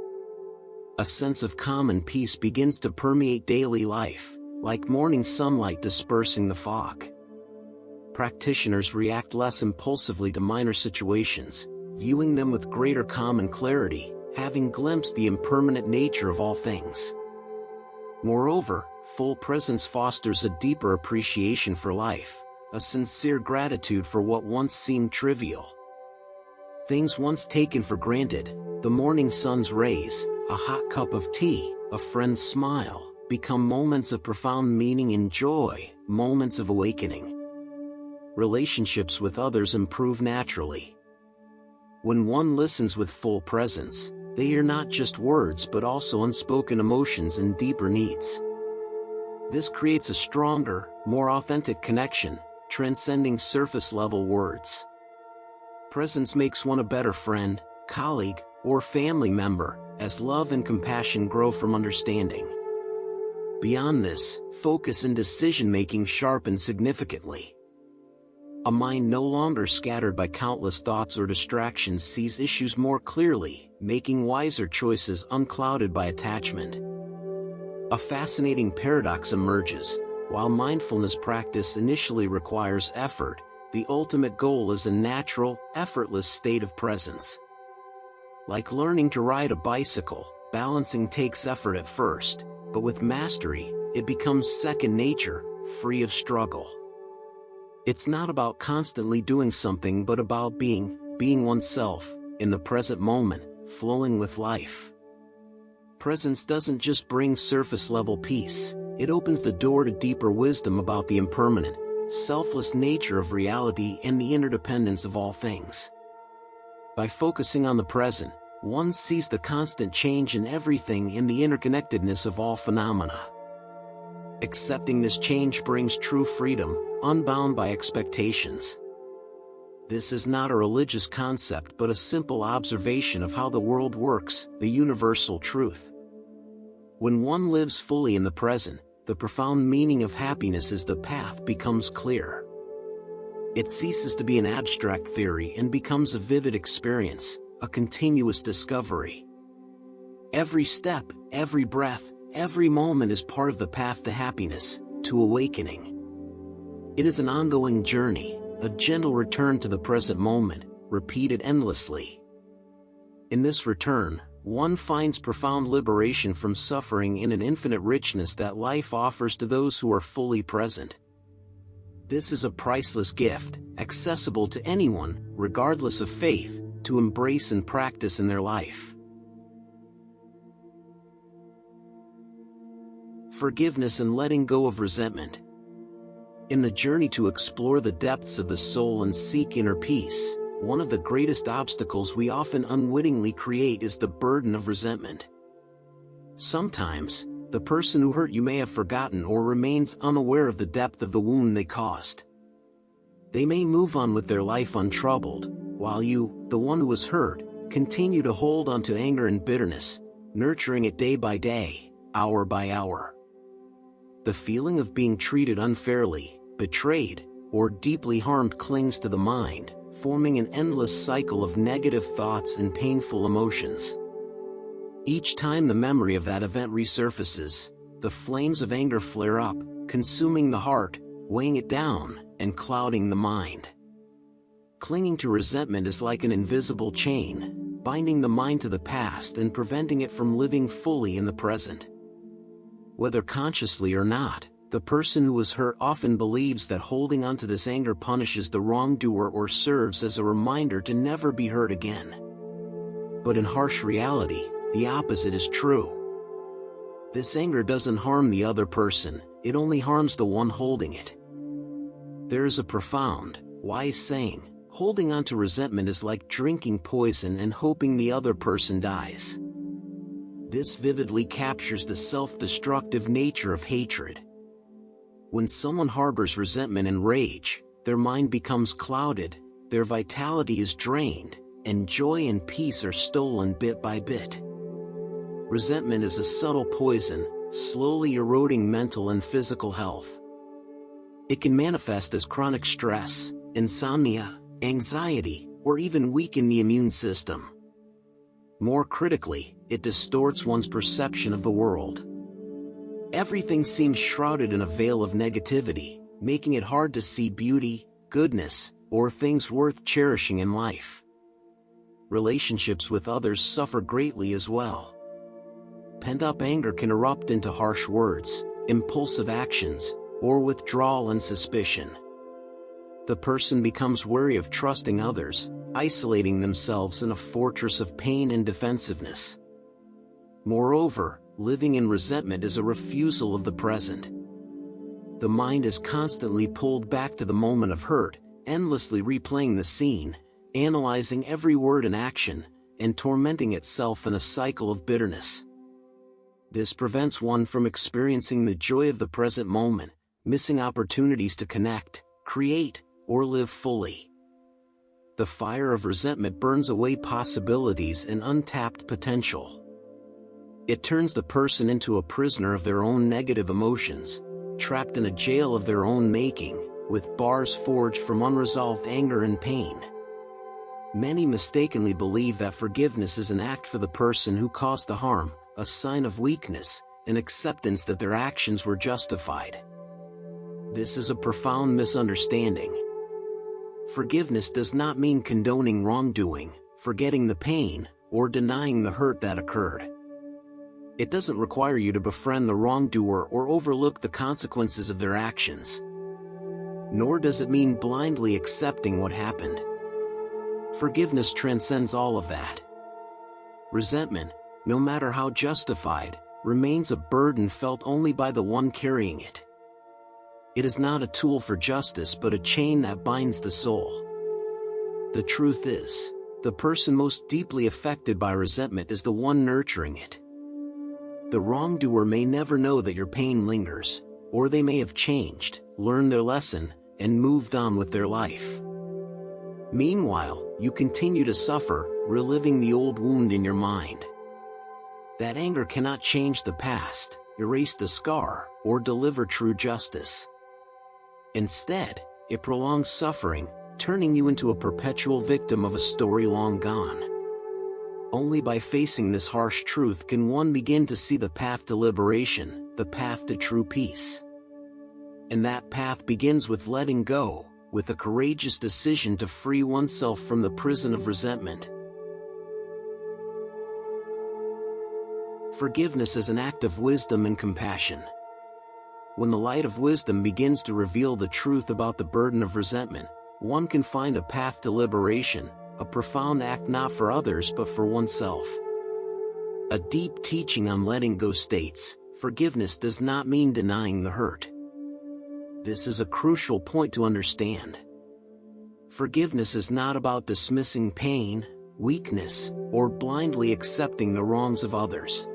A sense of calm and peace begins to permeate daily life, like morning sunlight dispersing the fog. Practitioners react less impulsively to minor situations, viewing them with greater calm and clarity, having glimpsed the impermanent nature of all things. Moreover, full presence fosters a deeper appreciation for life, a sincere gratitude for what once seemed trivial. Things once taken for granted, the morning sun's rays, a hot cup of tea, a friend's smile, become moments of profound meaning and joy, moments of awakening. Relationships with others improve naturally. When one listens with full presence, they hear not just words but also unspoken emotions and deeper needs. This creates a stronger, more authentic connection, transcending surface-level words. Presence makes one a better friend, colleague, or family member, as love and compassion grow from understanding. Beyond this, focus and decision-making sharpen significantly. A mind no longer scattered by countless thoughts or distractions sees issues more clearly, making wiser choices unclouded by attachment. A fascinating paradox emerges. While mindfulness practice initially requires effort, the ultimate goal is a natural, effortless state of presence. Like learning to ride a bicycle, balancing takes effort at first, but with mastery, it becomes second nature, free of struggle. It's not about constantly doing something but about being oneself, in the present moment, flowing with life. Presence doesn't just bring surface-level peace, it opens the door to deeper wisdom about the impermanent, selfless nature of reality and the interdependence of all things. By focusing on the present, one sees the constant change in everything and the interconnectedness of all phenomena. Accepting this change brings true freedom, unbound by expectations. This is not a religious concept but a simple observation of how the world works, the universal truth. When one lives fully in the present, the profound meaning of happiness as the path becomes clear. It ceases to be an abstract theory and becomes a vivid experience, a continuous discovery. Every step, every breath, every moment is part of the path to happiness, to awakening. It is an ongoing journey, a gentle return to the present moment, repeated endlessly. In this return, one finds profound liberation from suffering and an infinite richness that life offers to those who are fully present. This is a priceless gift, accessible to anyone, regardless of faith, to embrace and practice in their life. Forgiveness and letting go of resentment. In the journey to explore the depths of the soul and seek inner peace, one of the greatest obstacles we often unwittingly create is the burden of resentment. Sometimes, the person who hurt you may have forgotten or remains unaware of the depth of the wound they caused. They may move on with their life untroubled, while you, the one who was hurt, continue to hold on to anger and bitterness, nurturing it day by day, hour by hour. The feeling of being treated unfairly, betrayed, or deeply harmed clings to the mind, forming an endless cycle of negative thoughts and painful emotions. Each time the memory of that event resurfaces, the flames of anger flare up, consuming the heart, weighing it down, and clouding the mind. Clinging to resentment is like an invisible chain, binding the mind to the past and preventing it from living fully in the present. Whether consciously or not, the person who was hurt often believes that holding on to this anger punishes the wrongdoer or serves as a reminder to never be hurt again. But in harsh reality, the opposite is true. This anger doesn't harm the other person, it only harms the one holding it. There is a profound, wise saying, holding on to resentment is like drinking poison and hoping the other person dies. This vividly captures the self-destructive nature of hatred. When someone harbors resentment and rage, their mind becomes clouded, their vitality is drained, and joy and peace are stolen bit by bit. Resentment is a subtle poison, slowly eroding mental and physical health. It can manifest as chronic stress, insomnia, anxiety, or even weaken the immune system. More critically, it distorts one's perception of the world. Everything seems shrouded in a veil of negativity, making it hard to see beauty, goodness, or things worth cherishing in life. Relationships with others suffer greatly as well. Pent-up anger can erupt into harsh words, impulsive actions, or withdrawal and suspicion. The person becomes wary of trusting others, isolating themselves in a fortress of pain and defensiveness. Moreover, living in resentment is a refusal of the present. The mind is constantly pulled back to the moment of hurt, endlessly replaying the scene, analyzing every word and action, and tormenting itself in a cycle of bitterness. This prevents one from experiencing the joy of the present moment, missing opportunities to connect, create, or live fully. The fire of resentment burns away possibilities and untapped potential. It turns the person into a prisoner of their own negative emotions, trapped in a jail of their own making, with bars forged from unresolved anger and pain. Many mistakenly believe that forgiveness is an act for the person who caused the harm, a sign of weakness, an acceptance that their actions were justified. This is a profound misunderstanding. Forgiveness does not mean condoning wrongdoing, forgetting the pain, or denying the hurt that occurred. It doesn't require you to befriend the wrongdoer or overlook the consequences of their actions. Nor does it mean blindly accepting what happened. Forgiveness transcends all of that. Resentment, no matter how justified, remains a burden felt only by the one carrying it. It is not a tool for justice but a chain that binds the soul. The truth is, the person most deeply affected by resentment is the one nurturing it. The wrongdoer may never know that your pain lingers, or they may have changed, learned their lesson, and moved on with their life. Meanwhile, you continue to suffer, reliving the old wound in your mind. That anger cannot change the past, erase the scar, or deliver true justice. Instead, it prolongs suffering, turning you into a perpetual victim of a story long gone. Only by facing this harsh truth can one begin to see the path to liberation, the path to true peace. And that path begins with letting go, with a courageous decision to free oneself from the prison of resentment. Forgiveness is an act of wisdom and compassion. When the light of wisdom begins to reveal the truth about the burden of resentment, one can find a path to liberation, a profound act not for others but for oneself. A deep teaching on letting go states, forgiveness does not mean denying the hurt. This is a crucial point to understand. Forgiveness is not about dismissing pain, weakness, or blindly accepting the wrongs of others.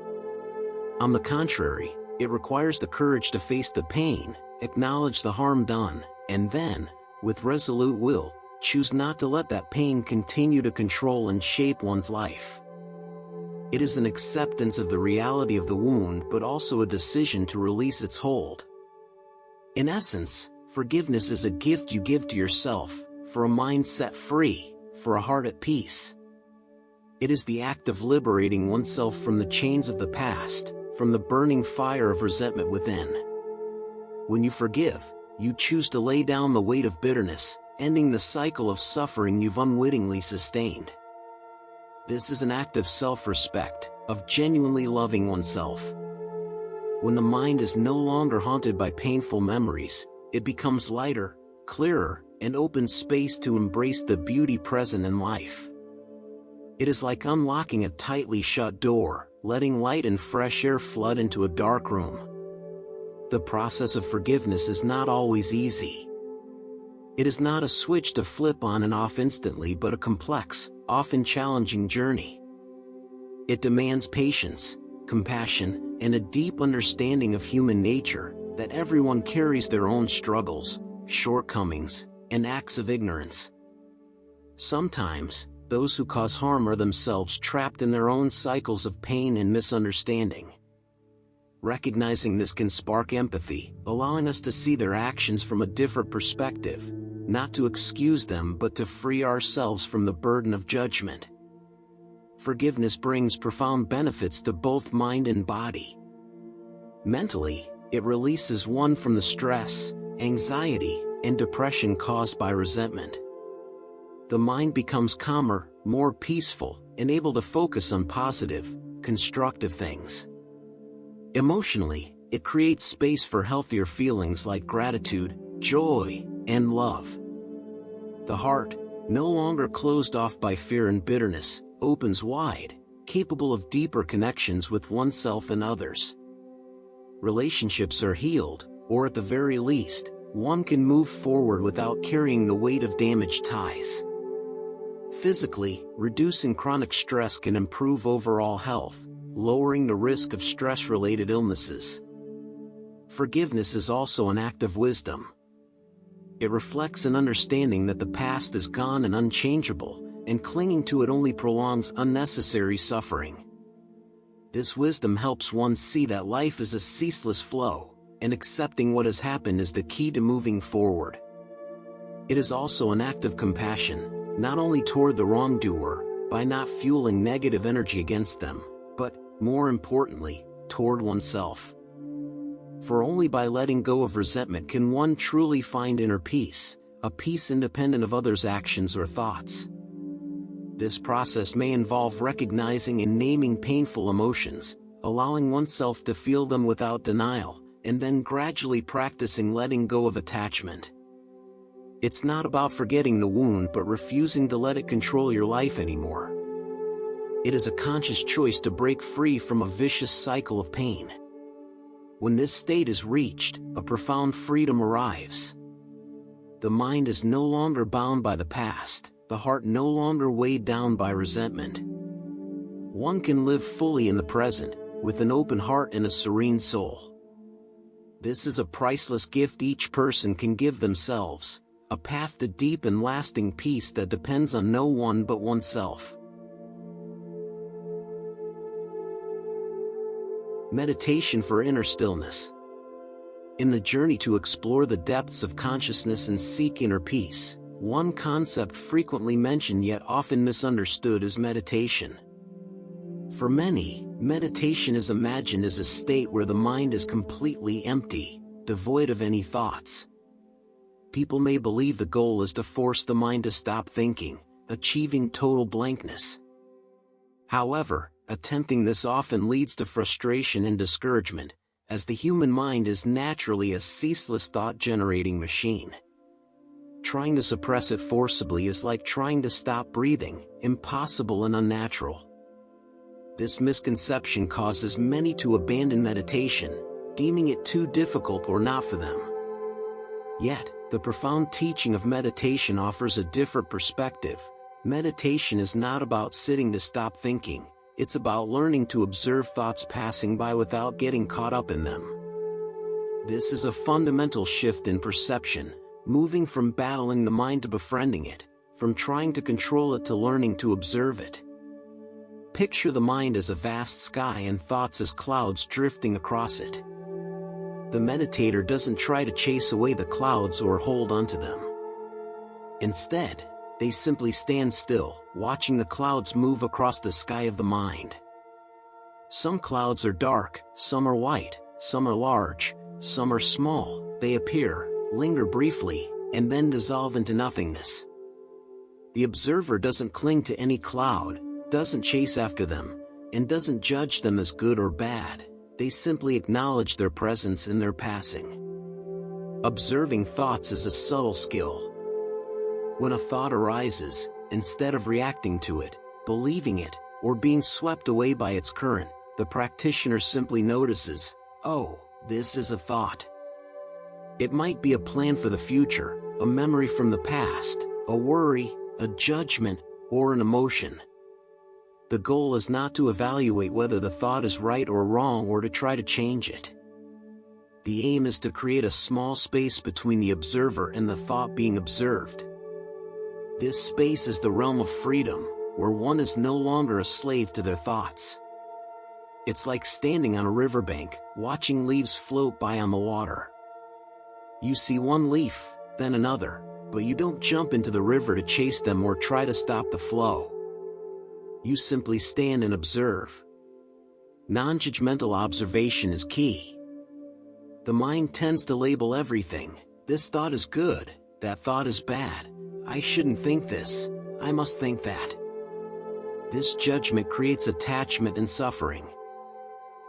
On the contrary, it requires the courage to face the pain, acknowledge the harm done, and then, with resolute will, choose not to let that pain continue to control and shape one's life. It is an acceptance of the reality of the wound but also a decision to release its hold. In essence, forgiveness is a gift you give to yourself, for a mind set free, for a heart at peace. It is the act of liberating oneself from the chains of the past, from the burning fire of resentment within. When you forgive, you choose to lay down the weight of bitterness, ending the cycle of suffering you've unwittingly sustained. This is an act of self-respect, of genuinely loving oneself. When the mind is no longer haunted by painful memories, it becomes lighter, clearer, and opens space to embrace the beauty present in life. It is like unlocking a tightly shut door, letting light and fresh air flood into a dark room. The process of forgiveness is not always easy. It is not a switch to flip on and off instantly but a complex, often challenging journey. It demands patience, compassion, and a deep understanding of human nature, that everyone carries their own struggles, shortcomings, and acts of ignorance. Sometimes, those who cause harm are themselves trapped in their own cycles of pain and misunderstanding. Recognizing this can spark empathy, allowing us to see their actions from a different perspective, not to excuse them but to free ourselves from the burden of judgment. Forgiveness brings profound benefits to both mind and body. Mentally, it releases one from the stress, anxiety, and depression caused by resentment. The mind becomes calmer, more peaceful, and able to focus on positive, constructive things. Emotionally, it creates space for healthier feelings like gratitude, joy, and love. The heart, no longer closed off by fear and bitterness, opens wide, capable of deeper connections with oneself and others. Relationships are healed, or at the very least, one can move forward without carrying the weight of damaged ties. Physically, reducing chronic stress can improve overall health, lowering the risk of stress-related illnesses. Forgiveness is also an act of wisdom. It reflects an understanding that the past is gone and unchangeable, and clinging to it only prolongs unnecessary suffering. This wisdom helps one see that life is a ceaseless flow, and accepting what has happened is the key to moving forward. It is also an act of compassion, not only toward the wrongdoer, by not fueling negative energy against them, but, more importantly, toward oneself. For only by letting go of resentment can one truly find inner peace, a peace independent of others' actions or thoughts. This process may involve recognizing and naming painful emotions, allowing oneself to feel them without denial, and then gradually practicing letting go of attachment. It's not about forgetting the wound but refusing to let it control your life anymore. It is a conscious choice to break free from a vicious cycle of pain. When this state is reached, a profound freedom arrives. The mind is no longer bound by the past, the heart no longer weighed down by resentment. One can live fully in the present, with an open heart and a serene soul. This is a priceless gift each person can give themselves, a path to deep and lasting peace that depends on no one but oneself. Meditation for inner stillness. In the journey to explore the depths of consciousness and seek inner peace, one concept frequently mentioned yet often misunderstood is meditation. For many, meditation is imagined as a state where the mind is completely empty, devoid of any thoughts. People may believe the goal is to force the mind to stop thinking, achieving total blankness. However, attempting this often leads to frustration and discouragement, as the human mind is naturally a ceaseless thought-generating machine. Trying to suppress it forcibly is like trying to stop breathing, impossible and unnatural. This misconception causes many to abandon meditation, deeming it too difficult or not for them. Yet, the profound teaching of meditation offers a different perspective. Meditation is not about sitting to stop thinking. It's about learning to observe thoughts passing by without getting caught up in them. This is a fundamental shift in perception, moving from battling the mind to befriending it, from trying to control it to learning to observe it. Picture the mind as a vast sky and thoughts as clouds drifting across it. The meditator doesn't try to chase away the clouds or hold onto them. Instead, they simply stand still, watching the clouds move across the sky of the mind. Some clouds are dark, some are white, some are large, some are small. They appear, linger briefly, and then dissolve into nothingness. The observer doesn't cling to any cloud, doesn't chase after them, and doesn't judge them as good or bad. They simply acknowledge their presence in their passing. Observing thoughts is a subtle skill. When a thought arises, instead of reacting to it, believing it, or being swept away by its current, the practitioner simply notices, "Oh, this is a thought." It might be a plan for the future, a memory from the past, a worry, a judgment, or an emotion. The goal is not to evaluate whether the thought is right or wrong or to try to change it. The aim is to create a small space between the observer and the thought being observed. This space is the realm of freedom, where one is no longer a slave to their thoughts. It's like standing on a riverbank, watching leaves float by on the water. You see one leaf, then another, but you don't jump into the river to chase them or try to stop the flow. You simply stand and observe. Non-judgmental observation is key. The mind tends to label everything. This thought is good, that thought is bad. I shouldn't think this, I must think that. This judgment creates attachment and suffering.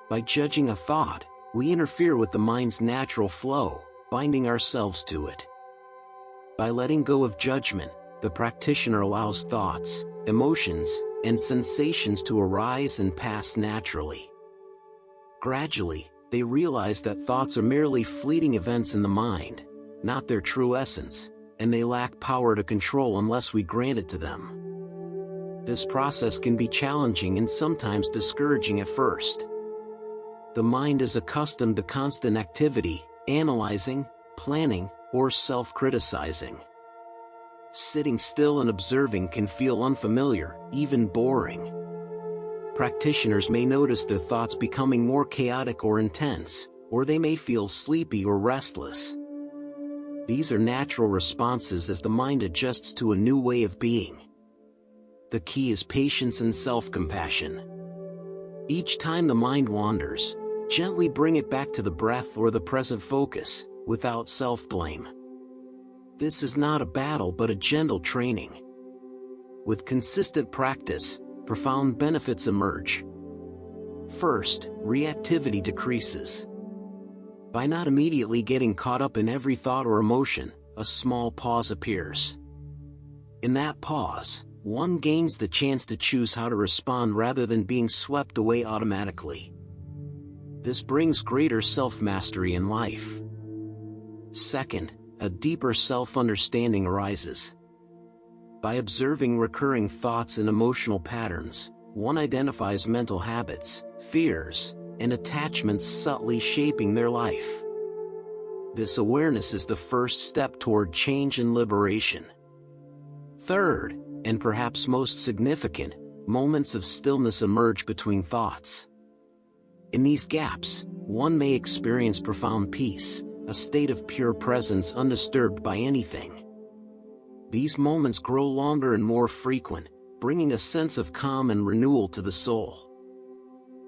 By judging a thought, we interfere with the mind's natural flow, binding ourselves to it. By letting go of judgment, the practitioner allows thoughts, emotions, and sensations to arise and pass naturally. Gradually, they realize that thoughts are merely fleeting events in the mind, not their true essence, and they lack power to control unless we grant it to them. This process can be challenging and sometimes discouraging at first. The mind is accustomed to constant activity, analyzing, planning, or self-criticizing. Sitting still and observing can feel unfamiliar, even boring. Practitioners may notice their thoughts becoming more chaotic or intense, or they may feel sleepy or restless. These are natural responses as the mind adjusts to a new way of being. The key is patience and self-compassion. Each time the mind wanders, gently bring it back to the breath or the present focus, without self-blame. This is not a battle but a gentle training. With consistent practice, profound benefits emerge. First, reactivity decreases. By not immediately getting caught up in every thought or emotion, a small pause appears. In that pause, one gains the chance to choose how to respond rather than being swept away automatically. This brings greater self-mastery in life. Second, a deeper self-understanding arises. By observing recurring thoughts and emotional patterns, one identifies mental habits, fears, and attachments subtly shaping their life. This awareness is the first step toward change and liberation. Third, and perhaps most significant, moments of stillness emerge between thoughts. In these gaps, one may experience profound peace, a state of pure presence undisturbed by anything. These moments grow longer and more frequent, bringing a sense of calm and renewal to the soul.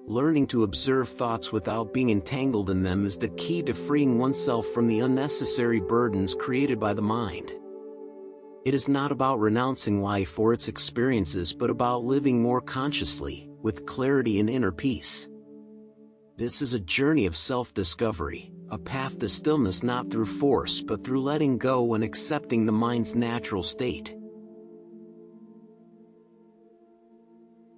Learning to observe thoughts without being entangled in them is the key to freeing oneself from the unnecessary burdens created by the mind. It is not about renouncing life or its experiences but about living more consciously, with clarity and inner peace. This is a journey of self-discovery, a path to stillness not through force but through letting go and accepting the mind's natural state.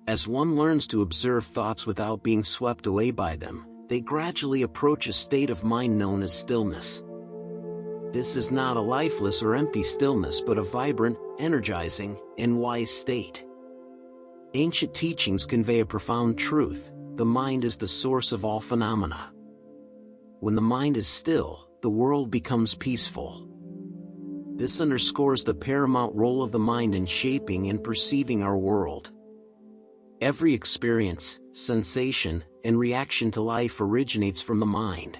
As one learns to observe thoughts without being swept away by them, they gradually approach a state of mind known as stillness. This is not a lifeless or empty stillness but a vibrant, energizing, and wise state. Ancient teachings convey a profound truth: the mind is the source of all phenomena. When the mind is still, the world becomes peaceful. This underscores the paramount role of the mind in shaping and perceiving our world. Every experience, sensation, and reaction to life originates from the mind.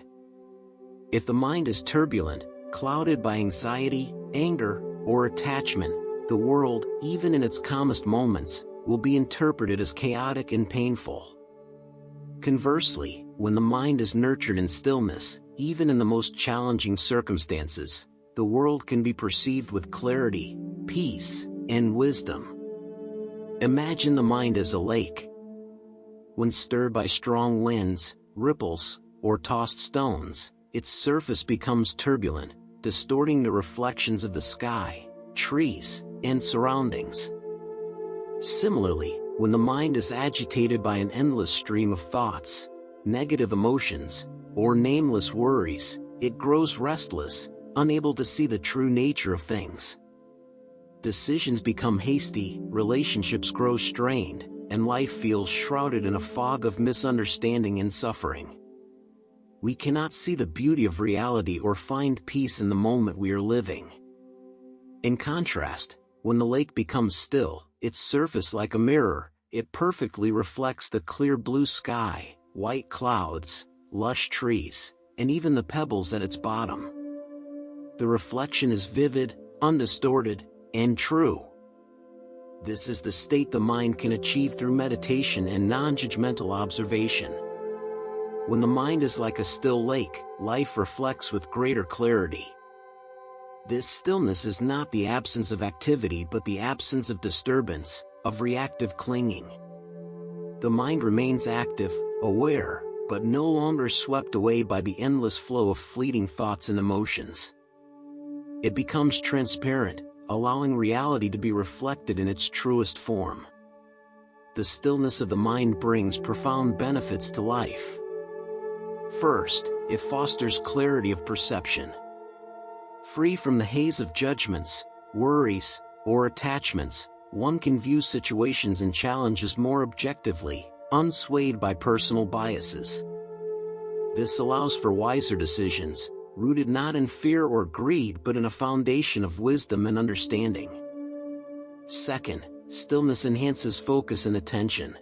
If the mind is turbulent, clouded by anxiety, anger, or attachment, the world, even in its calmest moments, will be interpreted as chaotic and painful. Conversely, when the mind is nurtured in stillness, even in the most challenging circumstances, the world can be perceived with clarity, peace, and wisdom. Imagine the mind as a lake. When stirred by strong winds, ripples, or tossed stones, its surface becomes turbulent, distorting the reflections of the sky, trees, and surroundings. Similarly, when the mind is agitated by an endless stream of thoughts, negative emotions, or nameless worries, it grows restless, unable to see the true nature of things. Decisions become hasty, relationships grow strained, and life feels shrouded in a fog of misunderstanding and suffering. We cannot see the beauty of reality or find peace in the moment we are living. In contrast, when the lake becomes still, its surface like a mirror, it perfectly reflects the clear blue sky, white clouds, lush trees, and even the pebbles at its bottom. The reflection is vivid, undistorted, and true. This is the state the mind can achieve through meditation and non-judgmental observation. When the mind is like a still lake, life reflects with greater clarity. This stillness is not the absence of activity but the absence of disturbance, of reactive clinging. The mind remains active, aware, but no longer swept away by the endless flow of fleeting thoughts and emotions. It becomes transparent, allowing reality to be reflected in its truest form. The stillness of the mind brings profound benefits to life. First, it fosters clarity of perception. Free from the haze of judgments, worries, or attachments, one can view situations and challenges more objectively, unswayed by personal biases. This allows for wiser decisions, rooted not in fear or greed but in a foundation of wisdom and understanding. Second, stillness enhances focus and attention.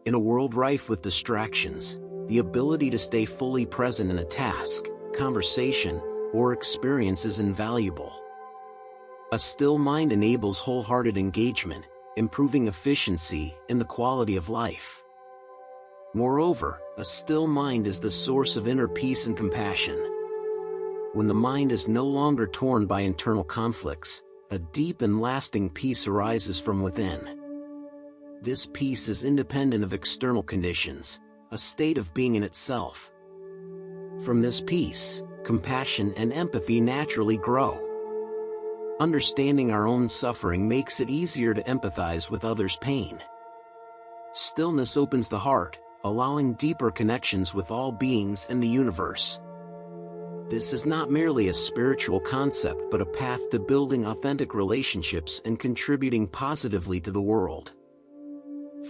In a world rife with distractions, the ability to stay fully present in a task, conversation, or experience is invaluable. A still mind enables wholehearted engagement, improving efficiency and the quality of life. Moreover, a still mind is the source of inner peace and compassion. When the mind is no longer torn by internal conflicts, a deep and lasting peace arises from within. This peace is independent of external conditions, a state of being in itself. From this peace, compassion and empathy naturally grow. Understanding our own suffering makes it easier to empathize with others' pain. Stillness opens the heart, allowing deeper connections with all beings in the universe. This is not merely a spiritual concept but a path to building authentic relationships and contributing positively to the world.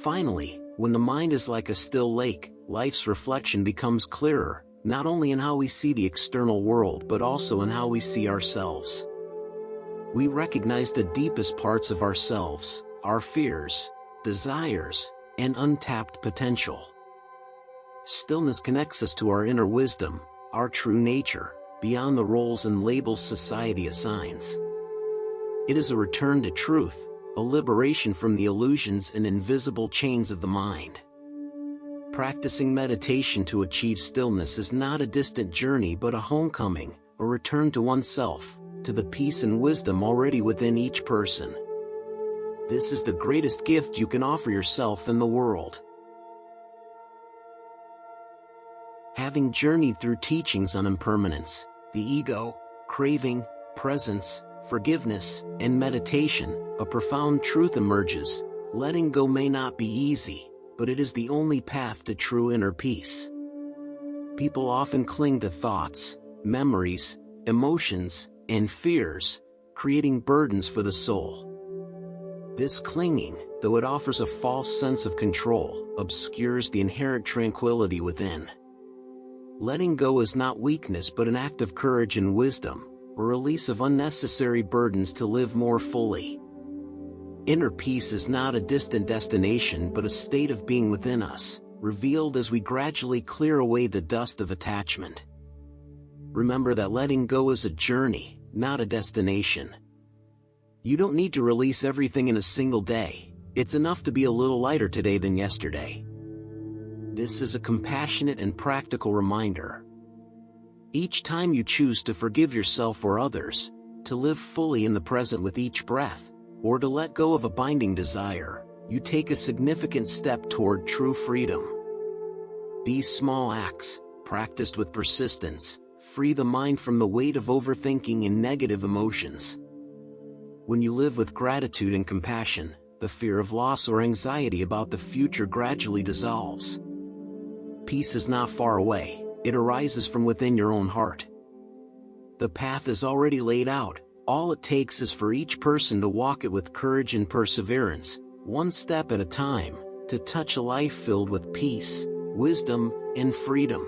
Finally, when the mind is like a still lake, life's reflection becomes clearer, not only in how we see the external world but also in how we see ourselves. We recognize the deepest parts of ourselves, our fears, desires, and untapped potential. Stillness connects us to our inner wisdom, our true nature, beyond the roles and labels society assigns. It is a return to truth, a liberation from the illusions and invisible chains of the mind. Practicing meditation to achieve stillness is not a distant journey but a homecoming, a return to oneself, to the peace and wisdom already within each person. This is the greatest gift you can offer yourself and the world. Having journeyed through teachings on impermanence, the ego, craving, presence, forgiveness, and meditation, a profound truth emerges: letting go may not be easy, but it is the only path to true inner peace. People often cling to thoughts, memories, emotions, and fears, creating burdens for the soul. This clinging, though it offers a false sense of control, obscures the inherent tranquility within. Letting go is not weakness but an act of courage and wisdom, a release of unnecessary burdens to live more fully. Inner peace is not a distant destination but a state of being within us, revealed as we gradually clear away the dust of attachment. Remember that letting go is a journey, not a destination. You don't need to release everything in a single day. It's enough to be a little lighter today than yesterday. This is a compassionate and practical reminder. Each time you choose to forgive yourself or others, to live fully in the present with each breath, or to let go of a binding desire, you take a significant step toward true freedom. These small acts, practiced with persistence, free the mind from the weight of overthinking and negative emotions. When you live with gratitude and compassion, the fear of loss or anxiety about the future gradually dissolves. Peace is not far away, it arises from within your own heart. The path is already laid out, all it takes is for each person to walk it with courage and perseverance, one step at a time, to touch a life filled with peace, wisdom, and freedom.